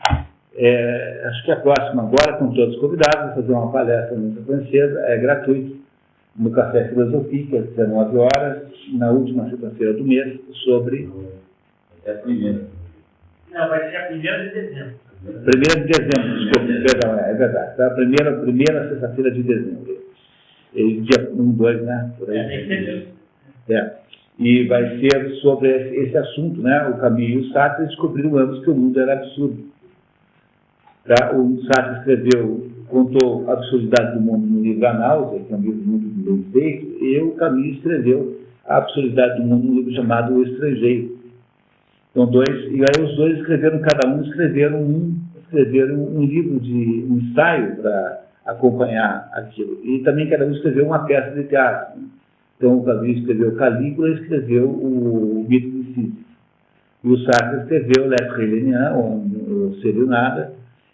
acho que a próxima agora, com todos convidados, vou fazer uma palestra na francesa, é gratuito, no Café Filosofia, às 19 horas, na última sexta-feira do mês, sobre... É a primeira. Não, vai ser a 1ª de dezembro. 1º de dezembro, desculpa, perdão, é verdade. Tá? A primeira sexta-feira de dezembro. Dia 1, 2, né? Por aí. E vai ser sobre esse assunto, né? O Camus e o Sartre descobriram ambos que o mundo era absurdo. Tá? O Sartre contou a absurdidade do mundo no livro A Náusea, que é um livro muito bem feito, e o Camus escreveu a absurdidade do mundo no livro chamado O Estrangeiro. Então, e aí os dois escreveram um livro um ensaio para acompanhar aquilo. E também cada um escreveu uma peça de teatro. Né? Então, o Camus escreveu Calígula e escreveu o Mito de Sísifo. E o Sartre escreveu L'Être Lénien, ou Ser e o Nada,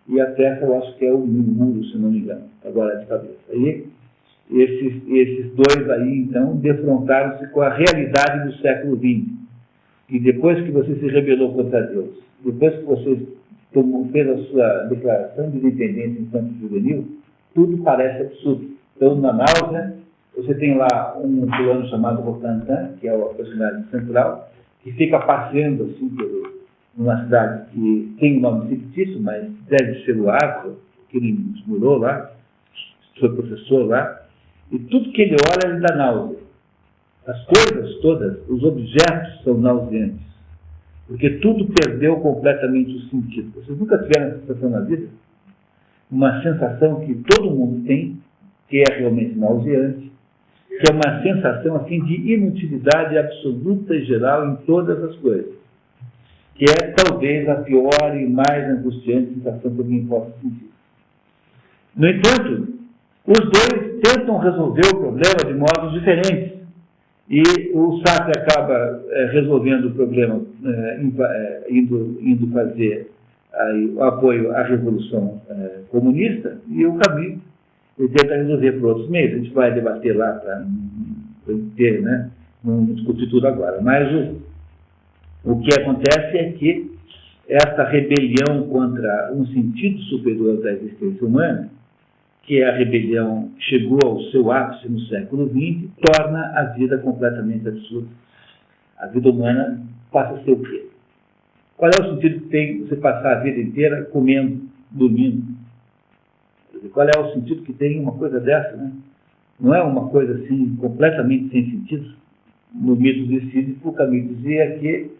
e a peça eu acho que é o Muro, se não me engano, agora de cabeça. E esses dois aí, então, defrontaram-se com a realidade do século XX. E depois que você se rebelou contra Deus, depois que você fez a sua declaração de independência enquanto juvenil, tudo parece absurdo. Então, na Náusea, você tem lá um fulano chamado Rocantin, que é o personagem central, que fica passeando assim numa cidade que tem um nome fictício, mas deve ser o Arco, que ele morou lá, foi professor lá, e tudo que ele olha ele dá náusea. As coisas todas, os objetos são nauseantes, porque tudo perdeu completamente o sentido. Vocês nunca tiveram essa sensação na vida? Uma sensação que todo mundo tem, que é realmente nauseante, que é uma sensação assim de inutilidade absoluta e geral em todas as coisas, que é talvez a pior e mais angustiante sensação que alguém possa sentir. No entanto, os dois tentam resolver o problema de modos diferentes. E o Sartre acaba resolvendo o problema, indo fazer o apoio à Revolução Comunista, e o Camus ele tenta resolver por outros meios. A gente vai debater lá para ter, né, não discutir tudo agora. Mas o que acontece é que essa rebelião contra um sentido superior da existência humana, que a rebelião chegou ao seu ápice no século XX, torna a vida completamente absurda. A vida humana passa a ser o quê? Qual é o sentido que tem você passar a vida inteira comendo, dormindo? Qual é o sentido que tem uma coisa dessa, né? Não é uma coisa assim completamente sem sentido? No Mito de Sísifo, o Camus dizia que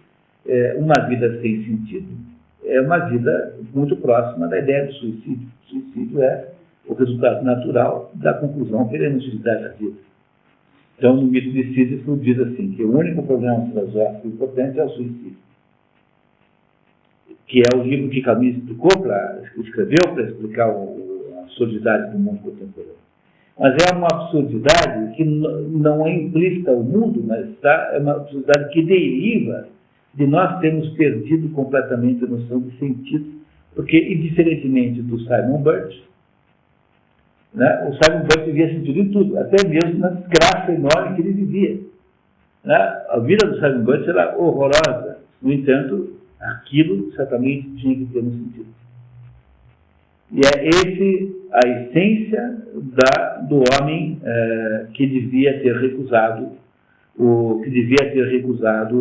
uma vida sem sentido é uma vida muito próxima da ideia do suicídio. O suicídio é o resultado natural da conclusão pela inutilidade da vida. Então, no Mito de Sísifo diz assim, que o único problema filosófico importante é o suicídio, que é o livro que Camus escreveu para explicar a absurdidade do mundo contemporâneo. Mas é uma absurdidade que não é implícita ao mundo, mas é uma absurdidade que deriva de nós termos perdido completamente a noção de sentido, porque, indiferentemente do Simon Birch, né, o Simon Birch via sentido em tudo, até mesmo na desgraça enorme que ele vivia. Né? A vida do Simon Birch era horrorosa, no entanto, aquilo certamente tinha que ter um sentido. E é a essência do homem que devia ter recusado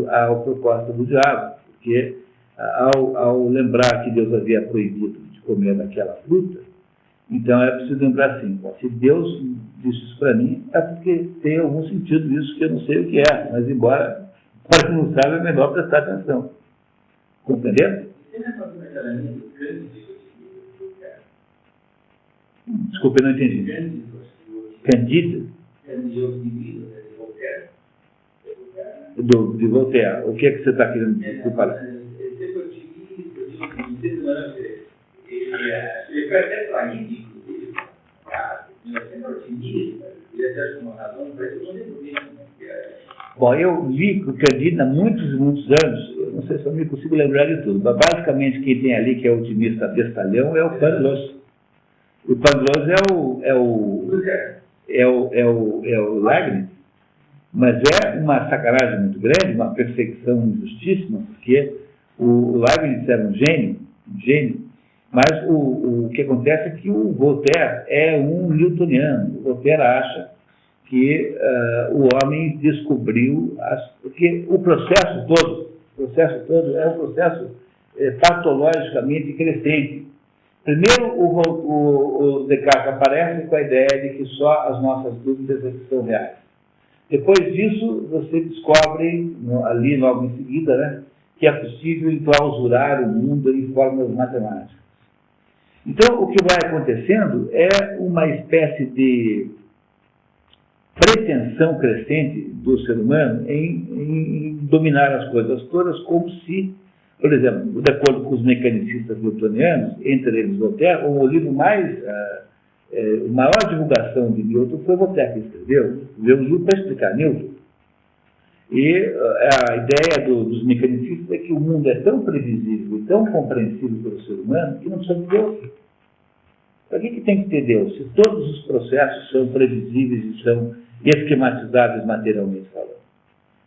a proposta do diabo, porque ao lembrar que Deus havia proibido de comer daquela fruta, então é preciso lembrar assim, se Deus disse isso para mim, é porque tem algum sentido isso que eu não sei o que é, mas embora para quem não sabe é melhor prestar atenção. Compreendeu? Desculpa, eu não entendi. Candido? de Voltaire. O que é que você está querendo falar? Ele sempre otimista, ele foi até traído, inclusive, ele é sempre otimista, ele até acha uma razão, parece que não é né? Bom, eu li o Candide há muitos e muitos anos, eu não sei se eu me consigo lembrar de tudo, mas basicamente quem tem ali que é otimista bestalhão é o Pangloss. O Pangloss é o Leibniz, mas é uma sacanagem muito grande, uma perseguição injustíssima, porque o Leibniz era um gênio, mas o que acontece é que o Voltaire é um newtoniano. O Voltaire acha que o homem descobriu, porque o processo todo é um processo patologicamente crescente. Primeiro, o Descartes aparece com a ideia de que só as nossas dúvidas são reais. Depois disso, você descobre, ali logo em seguida, né, que é possível enclausurar o mundo em fórmulas matemáticas. Então, o que vai acontecendo é uma espécie de pretensão crescente do ser humano em dominar as coisas todas, como se, por exemplo, de acordo com os mecanicistas newtonianos, entre eles Voltaire, o livro maior divulgação de Newton foi Voltaire que escreveu um livro para explicar Newton. E a ideia dos mecanicistas é que o mundo é tão previsível e tão compreensível pelo ser humano que não precisa de Deus. Para que tem que ter Deus? Se todos os processos são previsíveis e são esquematizáveis materialmente falando.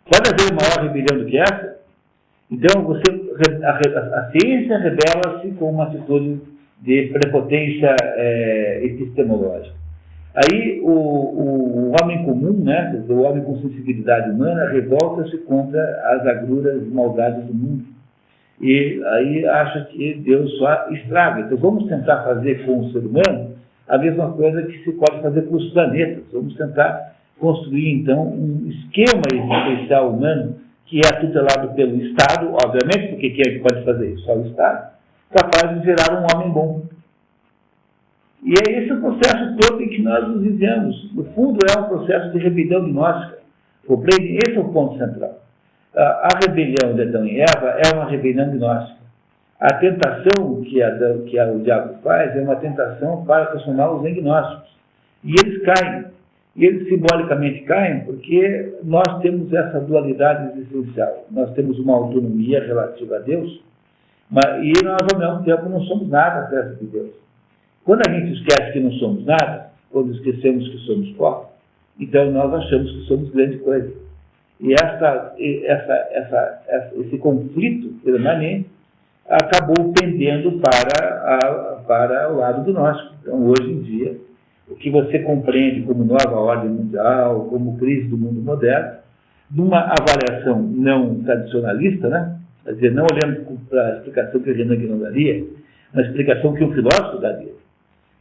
Pode haver maior rebelião do que essa? Então, a ciência revela-se com uma atitude de prepotência epistemológica. Aí o homem comum, né, o homem com sensibilidade humana, revolta-se contra as agruras e maldades do mundo. E aí acha que Deus só estraga. Então vamos tentar fazer com o ser humano a mesma coisa que se pode fazer com os planetas. Vamos tentar construir, então, um esquema existencial humano que é tutelado pelo Estado, obviamente, porque quem é que pode fazer isso? Só o Estado, capaz de gerar um homem bom. E é esse o processo todo em que nós nos vivemos. No fundo, é um processo de rebelião gnóstica. Compreende? Esse é o ponto central. A rebelião de Adão e Eva é uma rebelião gnóstica. A tentação que o diabo faz é uma tentação para transformá-los em gnósticos. E eles caem. E eles simbolicamente caem porque nós temos essa dualidade existencial. Nós temos uma autonomia relativa a Deus, e nós, ao mesmo tempo, não somos nada perto de Deus. Quando a gente esquece que não somos nada, quando esquecemos que somos pó, então nós achamos que somos grande coisa. E esse conflito permanente acabou pendendo para o lado do gnóstico. Então, hoje em dia, o que você compreende como nova ordem mundial, como crise do mundo moderno, numa avaliação não tradicionalista, né? Quer dizer, não olhando para a explicação que a Renan não daria, uma explicação que um filósofo daria.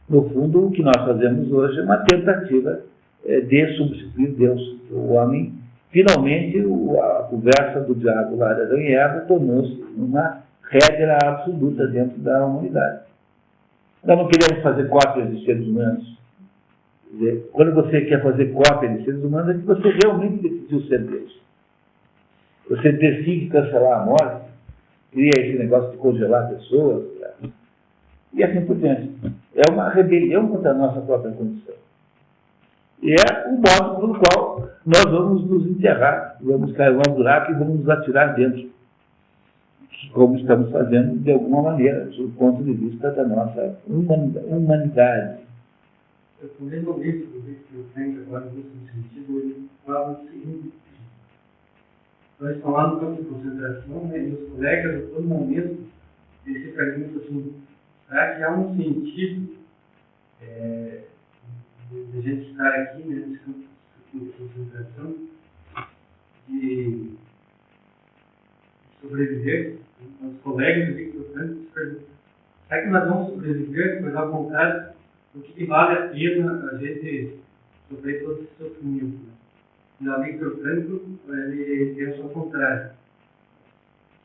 No fundo, o que nós fazemos hoje é uma tentativa de substituir Deus. O homem, finalmente, a conversa do diabo lá de Adão e Eva tornou-se uma regra absoluta dentro da humanidade. Nós não queremos fazer cópias de seres humanos. Quer dizer, quando você quer fazer cópia de seres humanos, é que você realmente decidiu ser Deus. Você decide cancelar a morte, cria esse negócio de congelar pessoas, e assim por diante. É uma rebelião contra a nossa própria condição. E é o modo pelo qual nós vamos nos enterrar, vamos cair num buraco e vamos nos atirar dentro. Como estamos fazendo, de alguma maneira, do ponto de vista da nossa humanidade. O mesmo livro que eu tenho agora, nesse sentido, ele fala o seguinte: nós estamos lá no campo de concentração, né, e os colegas, a todo momento, eles se perguntam assim, será que há um sentido de a gente estar aqui, né, nesse campo de concentração, de sobreviver? Os colegas do Victor Frankl se perguntam, será que nós vamos sobreviver, mas ao contrário, o que vale a pena a gente sofrer todo esse sofrimento? Né? E o Victor Frankl, ele pensa ao contrário.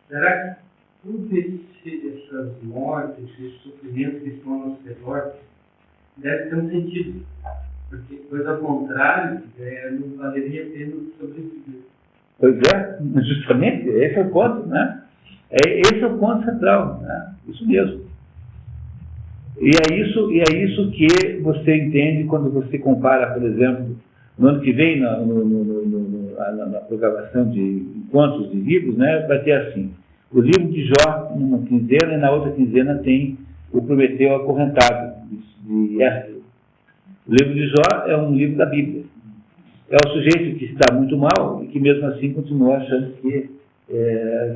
Será que todas essas mortes, esses sofrimentos que estão ao nosso redor, deve ter um sentido? Porque, pois ao contrário, não valeria a pena sobreviver. Pois é, justamente, esse é o ponto, né? Esse é o ponto central, né? Isso mesmo. E é isso que você entende quando você compara, por exemplo, no ano que vem, na programação de encontros de livros, né, vai ter assim, o livro de Jó numa quinzena e na outra quinzena tem o Prometeu Acorrentado, de Éster. O livro de Jó é um livro da Bíblia. É o sujeito que está muito mal e que mesmo assim continua achando que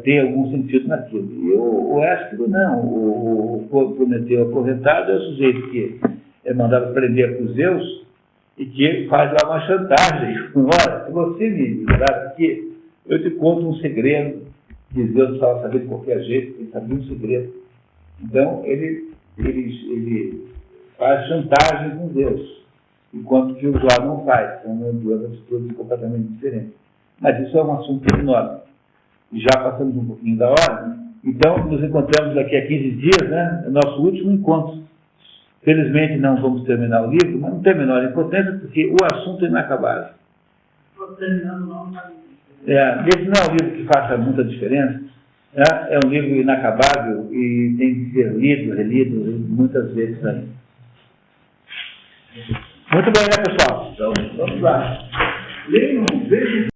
tem algum sentido naquilo. E o Éster não. O Prometeu Acorrentado é o sujeito que é mandado prender por Zeus e que faz lá uma chantagem. Olha, se você me livrar aqui, eu te conto um segredo que Deus estava sabendo de qualquer jeito, ele sabia um segredo. Então, ele faz chantagem com Deus, enquanto que o Jó não faz. São duas atitudes completamente diferentes. Mas isso é um assunto enorme. Já passamos um pouquinho da hora, então nos encontramos daqui a 15 dias, né? É nosso último encontro. Felizmente não vamos terminar o livro, mas não tem a menor importância, porque o assunto é inacabável. Estou terminando o nome da Esse não é um livro que faça muita diferença, né? É um livro inacabável e tem que ser lido, relido muitas vezes ainda. Muito bem, né, pessoal? Então, vamos lá. Leiam, vejam.